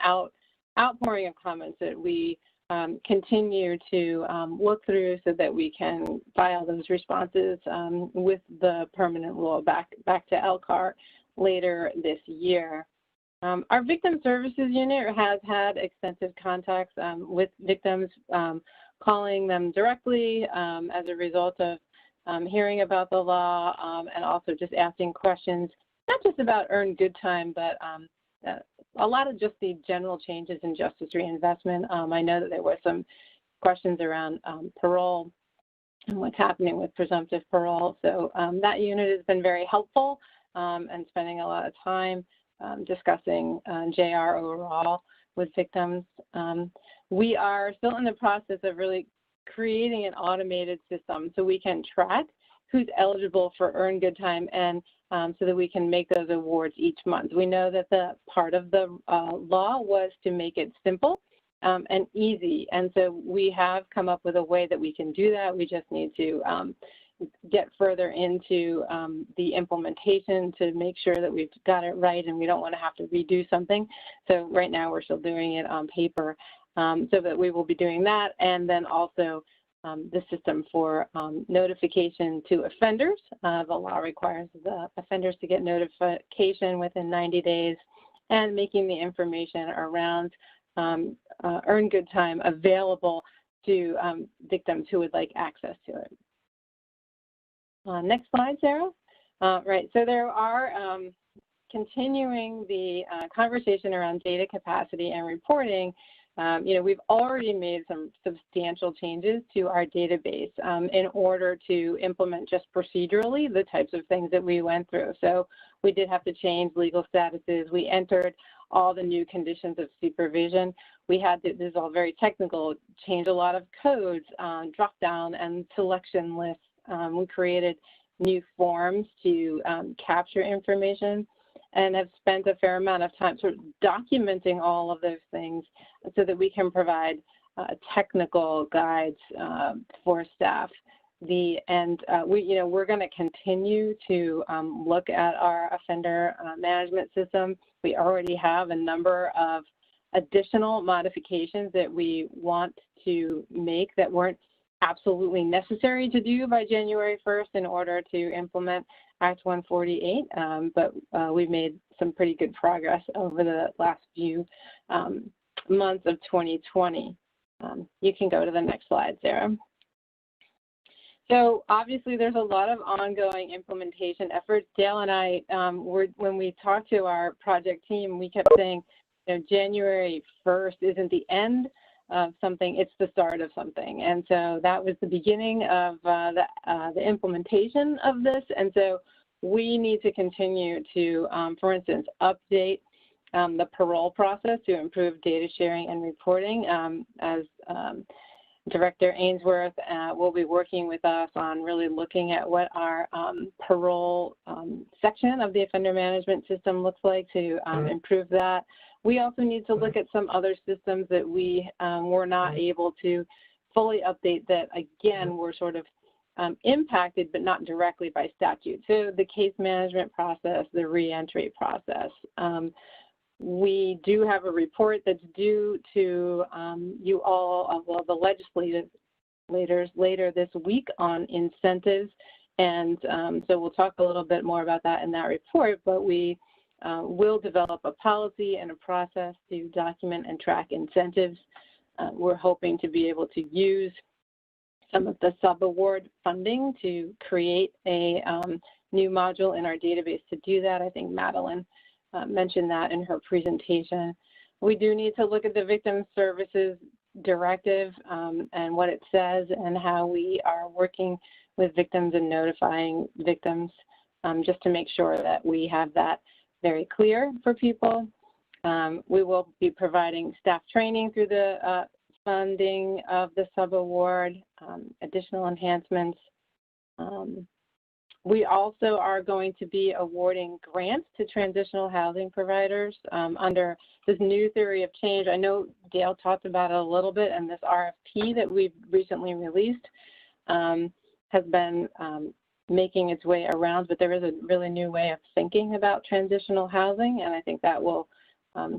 outpouring of comments that we continue to look through so that we can file those responses with the permanent rule back to LCAR later this year. Our victim services unit has had extensive contacts with victims, calling them directly as a result of hearing about the law and also just asking questions, not just about earned good time, but a lot of just the general changes in justice reinvestment. I know that there were some questions around parole and what's happening with presumptive parole. So that unit has been very helpful and spending a lot of time discussing JR overall with victims. We are still in the process of really creating an automated system so we can track who's eligible for earned good time and so that we can make those awards each month. We know that the part of the law was to make it simple and easy. And so we have come up with a way that we can do that. We just need to get further into the implementation to make sure that we've got it right and we don't want to have to redo something. So right now we're still doing it on paper. So that we will be doing that, and then also the system for notification to offenders. The law requires the offenders to get notification within 90 days, and making the information around earned good time available to victims who would like access to it. Next slide, Sarah. Right, so there are continuing the conversation around data capacity and reporting. We've already made some substantial changes to our database in order to implement just procedurally the types of things that we went through. So we did have to change legal statuses. We entered all the new conditions of supervision. We had to, this is all very technical, change a lot of codes, drop down and selection lists. We created new forms to capture information, and have spent a fair amount of time sort of documenting all of those things so that we can provide technical guides for staff. We're going to continue to look at our offender management system. We already have a number of additional modifications that we want to make that weren't absolutely necessary to do by January 1st in order to implement Act 148, but we've made some pretty good progress over the last few months of 2020. You can go to the next slide, Sarah. So obviously there's a lot of ongoing implementation efforts. Dale and I, when we talked to our project team, we kept saying, January 1st isn't the end of something, it's the start of something. And so that was the beginning of the implementation of this. And so we need to continue to, for instance, update the parole process to improve data sharing and reporting. As Director Ainsworth will be working with us on really looking at what our parole section of the offender management system looks like to improve that. We also need to look at some other systems that we were not able to fully update that, again, were sort of impacted, but not directly by statute. So the case management process, the reentry process. We do have a report that's due to you all, well, the legislators later this week on incentives. And so we'll talk a little bit more about that in that report, but we will develop a policy and a process to document and track incentives. We're hoping to be able to use some of the sub-award funding to create a new module in our database to do that. I think Madeline mentioned that in her presentation. We do need to look at the Victim Services Directive and what it says and how we are working with victims and notifying victims just to make sure that we have that very clear for people. We will be providing staff training through the funding of the sub-award, additional enhancements. We also are going to be awarding grants to transitional housing providers under this new theory of change. I know Dale talked about it a little bit, and this RFP that we've recently released has been making its way around, but there is a really new way of thinking about transitional housing, and I think that will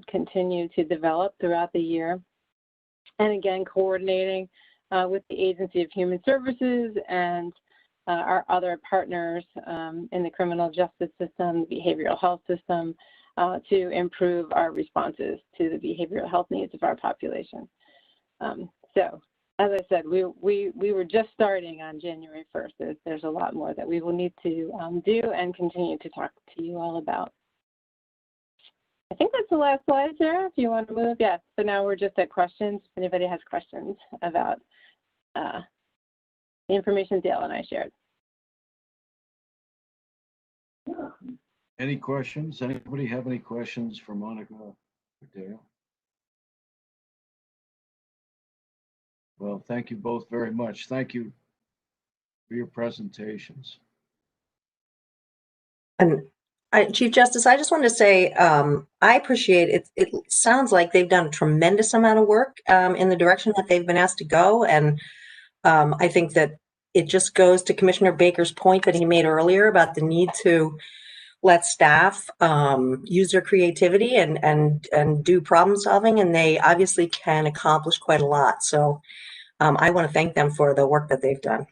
continue to develop throughout the year. And again, coordinating with the Agency of Human Services and our other partners in the criminal justice system, the behavioral health system, to improve our responses to the behavioral health needs of our population. So, as I said, we were just starting on January 1st. There's a lot more that we will need to do and continue to talk to you all about. I think that's the last slide, Sarah, if you want to move. Yeah, so now we're just at questions. If anybody has questions about the information Dale and I shared. Any questions? Anybody have any questions for Monica or Dale? Well, thank you both very much. Thank you for your presentations. And Chief Justice, I just wanted to say I appreciate it. It sounds like they've done a tremendous amount of work in the direction that they've been asked to go. And I think that it just goes to Commissioner Baker's point that he made earlier about the need to let staff use their creativity and do problem solving. And they obviously can accomplish quite a lot. So I want to thank them for the work that they've done.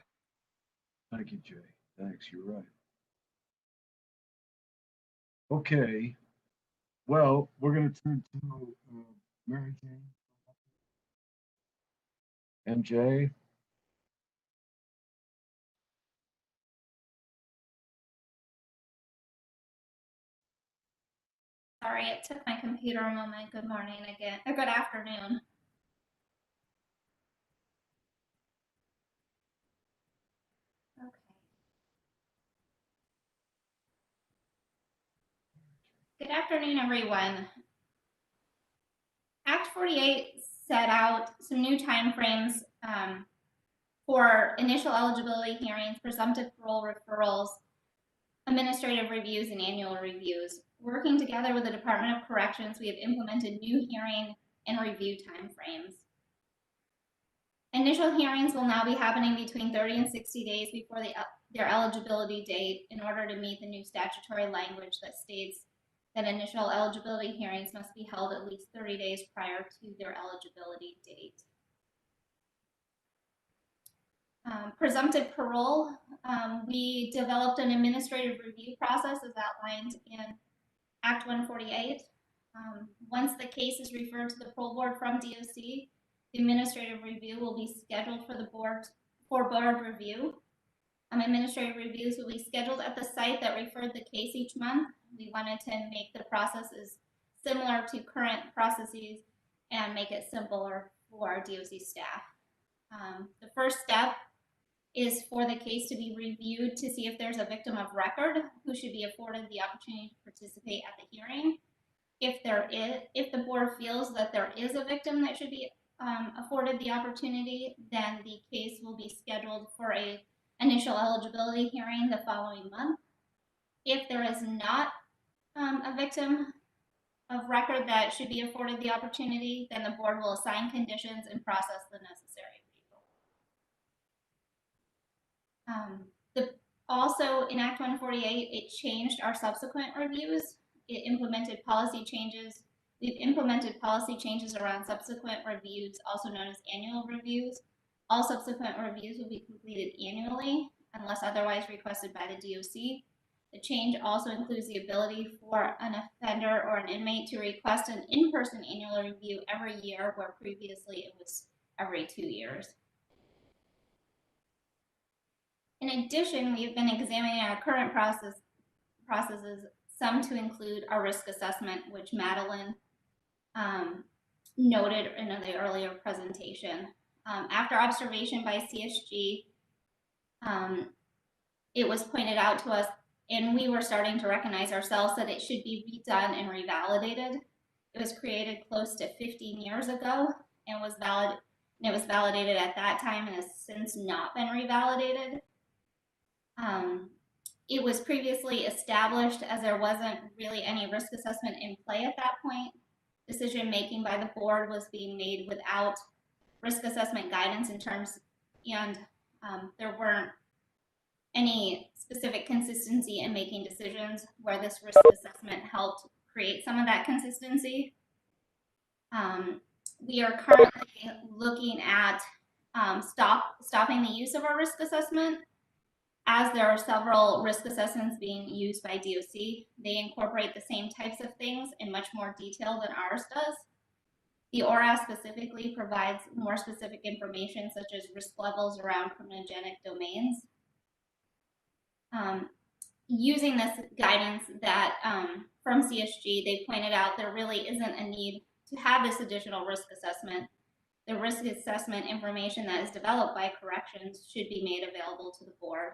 Thank you, Jay. Thanks, you're right. Okay. Well, we're going to turn to Mary Jane and Jay. Sorry, it took my computer a moment. Good morning again, or good afternoon. Okay. Good afternoon, everyone. Act 48 set out some new timeframes for initial eligibility hearings, presumptive parole referrals, administrative reviews, and annual reviews. Working together with the Department of Corrections, we have implemented new hearing and review timeframes. Initial hearings will now be happening between 30 and 60 days before their eligibility date in order to meet the new statutory language that states that initial eligibility hearings must be held at least 30 days prior to their eligibility date. Presumptive parole, we developed an administrative review process as outlined in Act 148. Once the case is referred to the parole board from DOC, the administrative review will be scheduled for board review. Administrative reviews will be scheduled at the site that referred the case each month. We wanted to make the processes similar to current processes and make it simpler for our DOC staff. The first step is for the case to be reviewed to see if there's a victim of record who should be afforded the opportunity to participate at the hearing. If the board feels that there is a victim that should be afforded the opportunity, then the case will be scheduled for a initial eligibility hearing the following month. If there is not a victim of record that should be afforded the opportunity, then the board will assign conditions and process the necessary review. Also in Act 148, it changed our subsequent reviews. It implemented policy changes. We've implemented policy changes around subsequent reviews, also known as annual reviews. All subsequent reviews will be completed annually unless otherwise requested by the DOC. The change also includes the ability for an offender or an inmate to request an in-person annual review every year, where previously it was every 2 years. In addition, we've been examining our current processes, some to include our risk assessment, which Madeline noted in the earlier presentation. After observation by CSG, it was pointed out to us, and we were starting to recognize ourselves, that it should be redone and revalidated. It was created close to 15 years ago and it was validated at that time and has since not been revalidated. It was previously established as there wasn't really any risk assessment in play at that point. Decision making by the board was being made without risk assessment guidance in terms, and there weren't any specific consistency in making decisions, where this risk assessment helped create some of that consistency. We are currently looking at stopping the use of our risk assessment, as there are several risk assessments being used by DOC. They incorporate the same types of things in much more detail than ours does. The ORAS specifically provides more specific information, such as risk levels around criminogenic domains. Using this guidance that from CSG, they pointed out there really isn't a need to have this additional risk assessment. The risk assessment information that is developed by corrections should be made available to the board.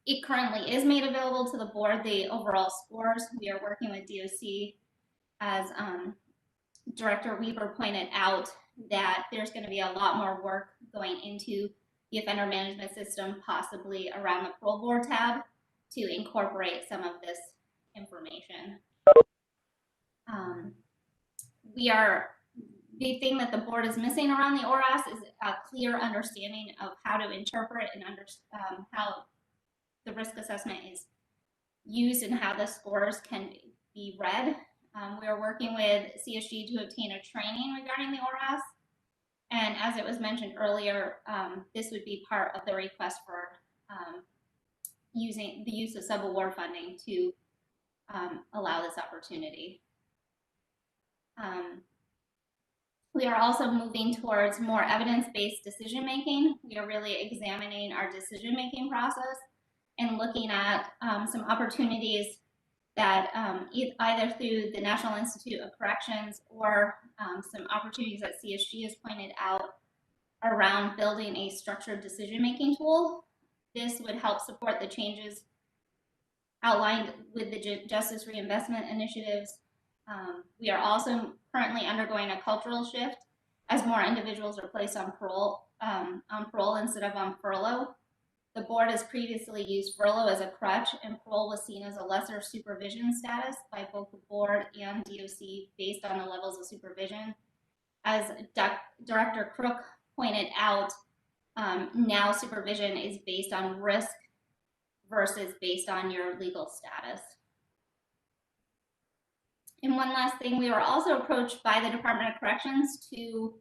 It currently is made available to the board, the overall scores. We are working with DOC, as Director Weaver pointed out, that there's going to be a lot more work going into the offender management system, possibly around the parole board tab, to incorporate some of this information. The thing that the board is missing around the ORAS is a clear understanding of how to interpret and how the risk assessment is used and how the scores can be read. We are working with CSG to obtain a training regarding the ORAS. And as it was mentioned earlier, this would be part of the request for using the use of subaward funding to allow this opportunity. We are also moving towards more evidence-based decision-making. We are really examining our decision-making process and looking at some opportunities that either through the National Institute of Corrections or some opportunities that CSG has pointed out around building a structured decision-making tool. This would help support the changes outlined with the Justice Reinvestment initiatives. We are also currently undergoing a cultural shift as more individuals are placed on parole instead of on furlough. The board has previously used furlough as a crutch, and parole was seen as a lesser supervision status by both the board and DOC based on the levels of supervision. As Director Crook pointed out, now supervision is based on risk versus based on your legal status. And one last thing, we were also approached by the Department of Corrections to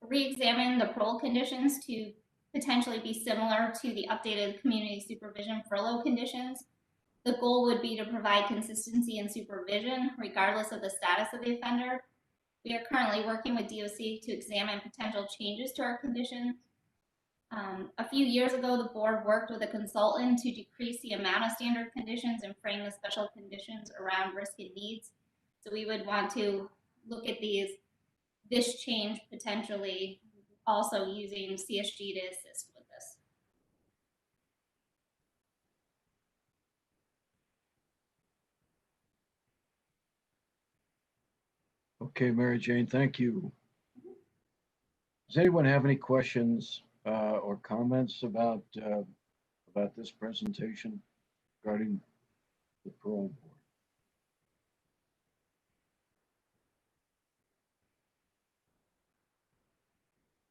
re-examine the parole conditions to potentially be similar to the updated community supervision furlough conditions. The goal would be to provide consistency in supervision regardless of the status of the offender. We are currently working with DOC to examine potential changes to our conditions. A few years ago, the board worked with a consultant to decrease the amount of standard conditions and frame the special conditions around risk and needs. So we would want to look at this change potentially also using CSG to assist with this. Okay, Mary Jane, thank you. Does anyone have any questions or comments about this presentation regarding the parole board?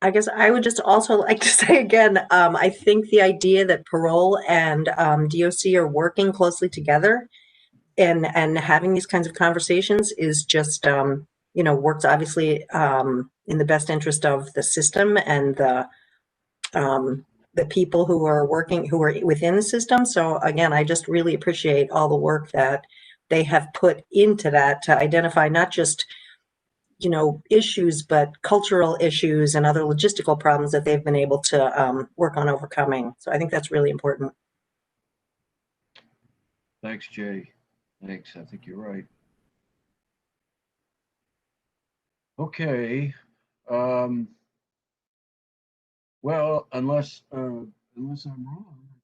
I guess I would just also like to say again, I think the idea that parole and DOC are working closely together and having these kinds of conversations is just, works obviously in the best interest of the system and the people who are within the system. So again, I just really appreciate all the work that they have put into that to identify not just issues, but cultural issues and other logistical problems that they've been able to work on overcoming. So I think that's really important. Thanks, Jay. Thanks. I think you're right. Okay. Well, unless I'm wrong, I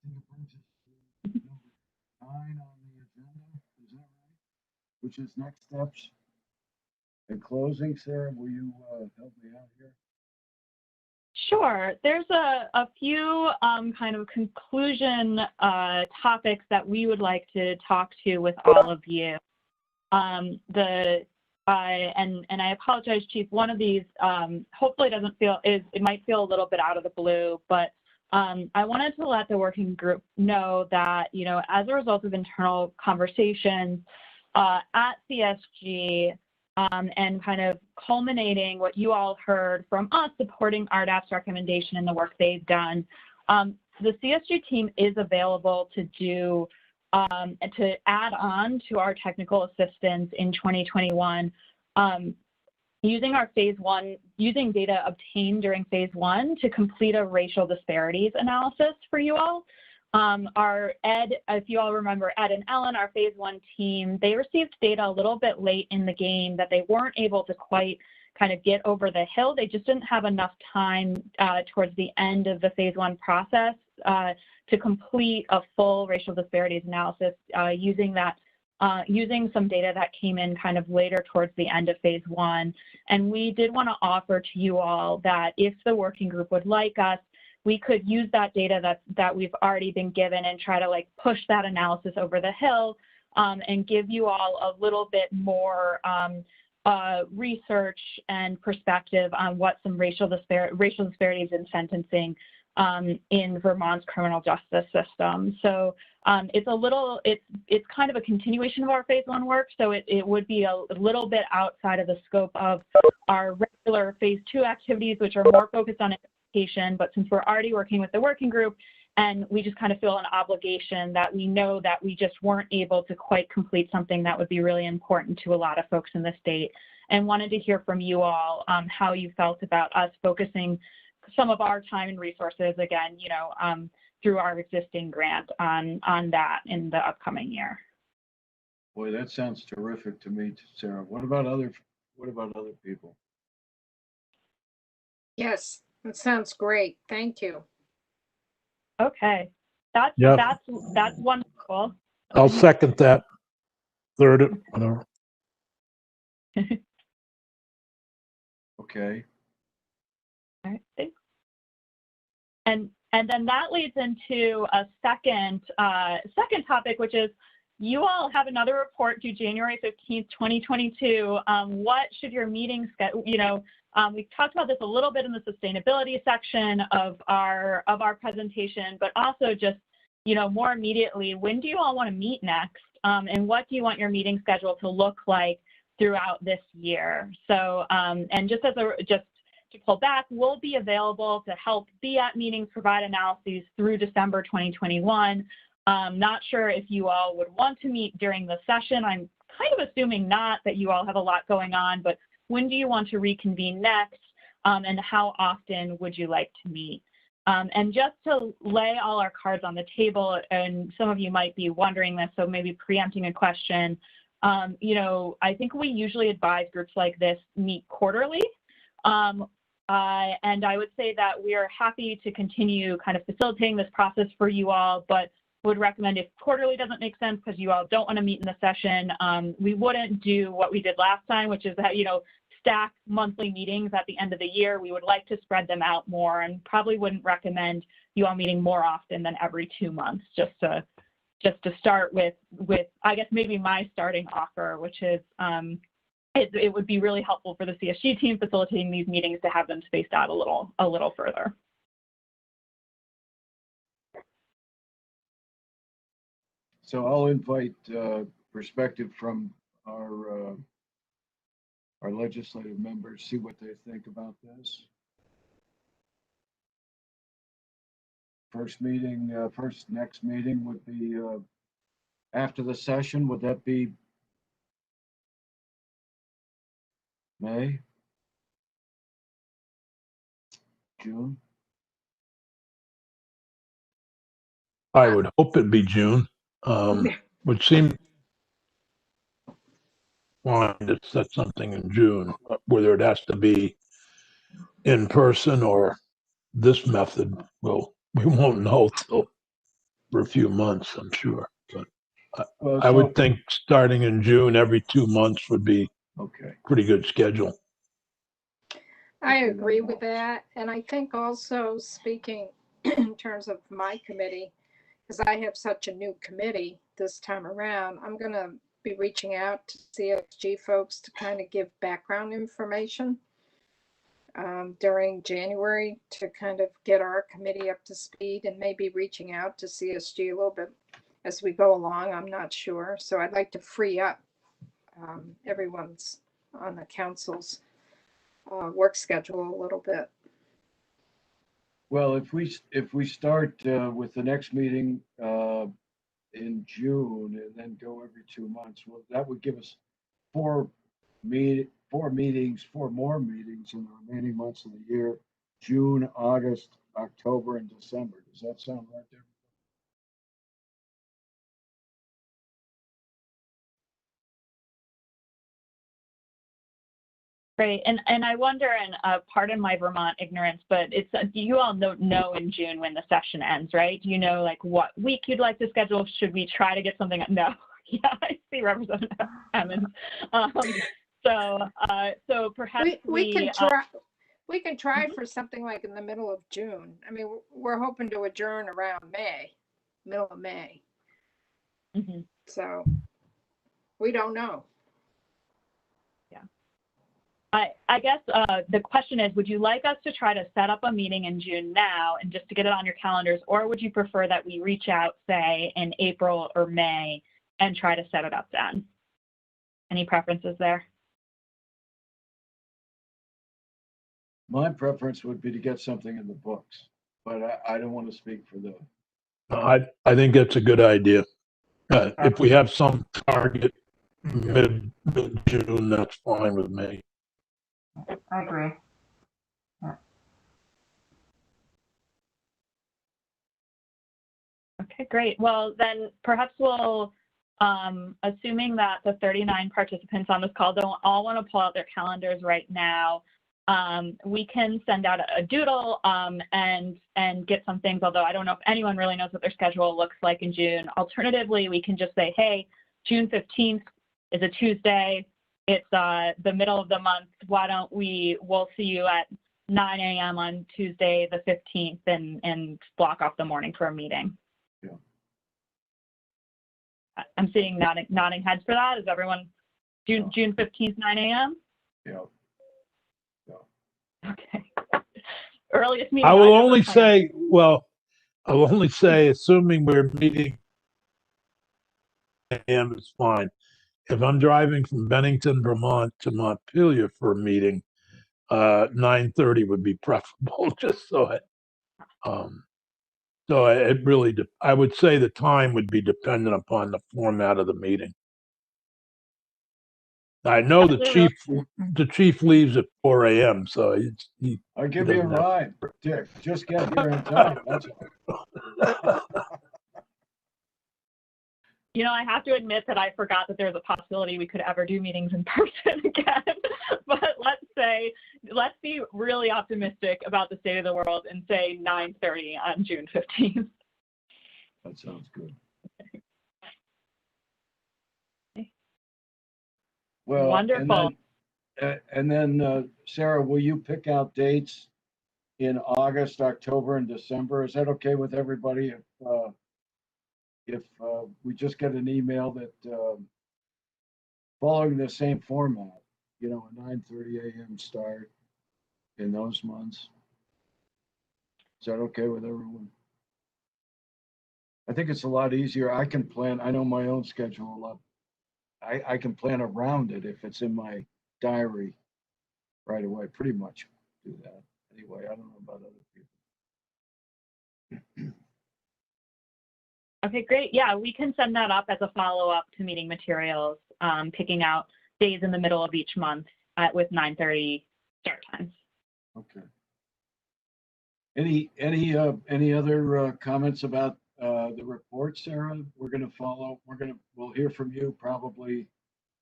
think it brings us to number 9 on the agenda. Is that right? Which is next steps. In closing, Sarah, will you help me out here? Sure. There's a few kind of conclusion topics that we would like to talk to with all of you. And I apologize, Chief. One of these hopefully it might feel a little bit out of the blue, but I wanted to let the working group know that as a result of internal conversations at CSG. And kind of culminating what you all heard from us supporting RDAP's recommendation and the work they've done. The CSG team is available to to add on to our technical assistance in 2021 using our using data obtained during phase 1 to complete a racial disparities analysis for you all. Our Ed, if you all remember, Ed and Ellen, our phase 1 team, they received data a little bit late in the game that they weren't able to quite kind of get over the hill. They just didn't have enough time towards the end of the phase 1 process to complete a full racial disparities analysis using some data that came in kind of later towards the end of phase 1. And we did want to offer to you all that if the working group would like us, we could use that data that we've already been given and try to push that analysis over the hill and give you all a little bit more research and perspective on what some racial disparities in sentencing in Vermont's criminal justice system. So it's kind of a continuation of our phase 1 work. So it would be a little bit outside of the scope of our regular phase 2 activities, which are more focused on education. But since we're already working with the working group And we just kind of feel an obligation that we know that we just weren't able to quite complete something that would be really important to a lot of folks in the state, and wanted to hear from you all how you felt about us focusing some of our time and resources, again, through our existing grant on that in the upcoming year. Boy, that sounds terrific to me, Sarah. What about other people? Yes, that sounds great. Thank you. Okay, that's wonderful. I'll second that. Third it, whatever. Okay. All right, thanks. And then that leads into a second topic, which is you all have another report due January 15th, 2022. What should your meetings get? We've talked about this a little bit in the sustainability section of our presentation, but also just, more immediately, when do you all want to meet next? And what do you want your meeting schedule to look like throughout this year? So, and just to pull back, we'll be available to help be at meetings, provide analyses through December 2021. Not sure if you all would want to meet during the session. I'm kind of assuming not, that you all have a lot going on, but when do you want to reconvene next? And how often would you like to meet? And just to lay all our cards on the table, and some of you might be wondering this, so maybe preempting a question, I think we usually advise groups like this meet quarterly. And I would say that we are happy to continue kind of facilitating this process for you all, but would recommend, if quarterly doesn't make sense because you all don't want to meet in the session, we wouldn't do what we did last time, which is that, stack monthly meetings at the end of the year. We would like to spread them out more, and probably wouldn't recommend you all meeting more often than every 2 months, just to start with, I guess, maybe my starting offer, which is, it would be really helpful for the CSG team facilitating these meetings to have them spaced out a little further. So I'll invite perspective from our legislative members, see what they think about this. Next meeting would be after the session. Would that be May? June? I would hope it'd be June. Would seem fine to set something in June, whether it has to be in person or this method. Well, we won't know till for a few months, I'm sure. But I would think starting in June, every 2 months would be okay. Pretty good schedule. I agree with that. And I think also, speaking in terms of my committee, because I have such a new committee this time around, I'm going to be reaching out to CSG folks to kind of give background information during January to kind of get our committee up to speed, and maybe reaching out to CSG a little bit as we go along. I'm not sure. So I'd like to free up everyone's on the council's work schedule a little bit. Well, if we start with the next meeting in June and then go every 2 months, well, that would give us four more meetings in the remaining months of the year: June, August, October, and December. Does that sound right there? Great, and I wonder, and pardon my Vermont ignorance, but it's you all don't know in June when the session ends, right? Do you know like what week you'd like to schedule? Should we try to get something? No, yeah, I see Representative Hammond. So perhaps we can try. We can try for something like in the middle of June. I mean, we're hoping to adjourn around May, middle of May. Mm-hmm. So we don't know. Yeah. I guess the question is, would you like us to try to set up a meeting in June now and just to get it on your calendars, or would you prefer that we reach out, say, in April or May and try to set it up then? Any preferences there? My preference would be to get something in the books, but I don't want to speak for the I think that's a good idea. If we have some target mid-June, that's fine with me. I agree. Okay, great. Well, then perhaps we'll, assuming that the 39 participants on this call don't all want to pull out their calendars right now, we can send out a doodle and get some things, although I don't know if anyone really knows what their schedule looks like in June. Alternatively, we can just say, hey, June 15th is a Tuesday. It's the middle of the month. Why don't we'll see you at 9 a.m. on Tuesday the 15th and block off the morning for a meeting. Yeah. I'm seeing nodding heads for that. Is everyone June 15th, 9 a.m.? Yeah. Okay. Earliest meeting. I will I've only ever planned. say, well, I will only say, assuming we're meeting a.m. is fine. If I'm driving from Bennington, Vermont to Montpelier for a meeting, 9:30 would be preferable, just so it, it really, I would say the time would be dependent upon the format of the meeting. I know the chief leaves at 4 a.m., so I'll give you a ride, Dick. Just get here in time. That's all. You know, I have to admit that I forgot that there's a possibility we could ever do meetings in person again. But let's be really optimistic about the state of the world and say 9:30 on June 15th. That sounds good. Okay. Well, wonderful. And then Sarah, will you pick out dates in August, October, and December? Is that okay with everybody? If we just get an email that following the same format, you know, a 9:30 a.m. start in those months. Is that okay with everyone? I think it's a lot easier. I can plan. I know my own schedule a lot. I can plan around it if it's in my diary right away. Pretty much do that anyway. I don't know about other people. Okay, great. Yeah, we can send that up as a follow-up to meeting materials, picking out days in the middle of each month with 9:30 start times. Okay. Any other comments about the report, Sarah? We're going to follow. We'll hear from you probably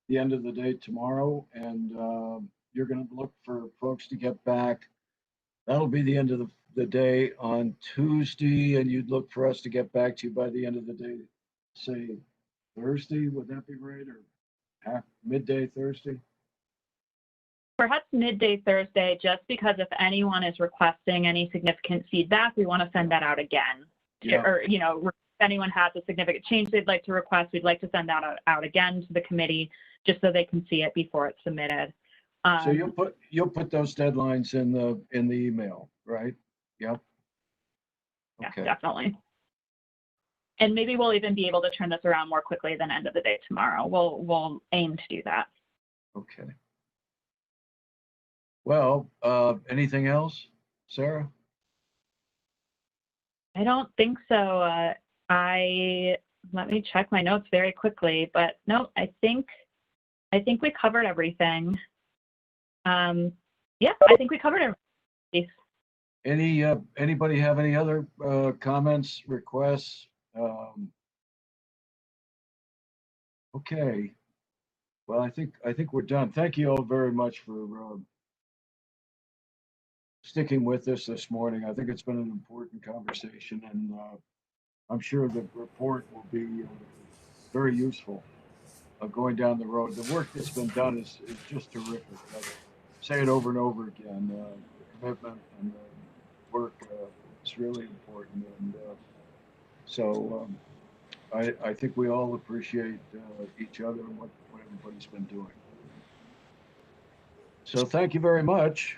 the end of the day tomorrow, and you're going to look for folks to get back. That'll be the end of the day on Tuesday, and you'd look for us to get back to you by the end of the day, say Thursday. Would that be right, or midday Thursday? Perhaps midday Thursday, just because if anyone is requesting any significant feedback, we want to send that out again. Yeah. Or, you know, if anyone has a significant change they'd like to request, we'd like to send that out again to the committee just so they can see it before it's submitted. So you'll put those deadlines in the email, right? Yep. Yeah, Okay. definitely. And maybe we'll even be able to turn this around more quickly than end of the day tomorrow. We'll aim to do that. Okay. Well, anything else, Sarah? I don't think so. Let me check my notes very quickly, but no, I think we covered everything. Yeah, I think we covered everything. Anybody have any other comments, requests? Okay. Well, I think we're done. Thank you all very much for sticking with us this morning. I think it's been an important conversation, and I'm sure the report will be very useful going down the road. The work that's been done is just terrific. I say it over and over again. The commitment and the work is really important, and so I think we all appreciate each other and what everybody's been doing. So thank you very much.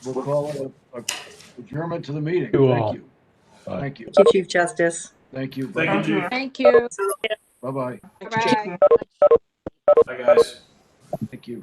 We'll call it a adjournment to the meeting. Thank you. Thank you. Thank you, Chief Justice. Thank you. Thank you, Chief. Thank you. Bye-bye. Bye-bye. Bye, guys. Thank you.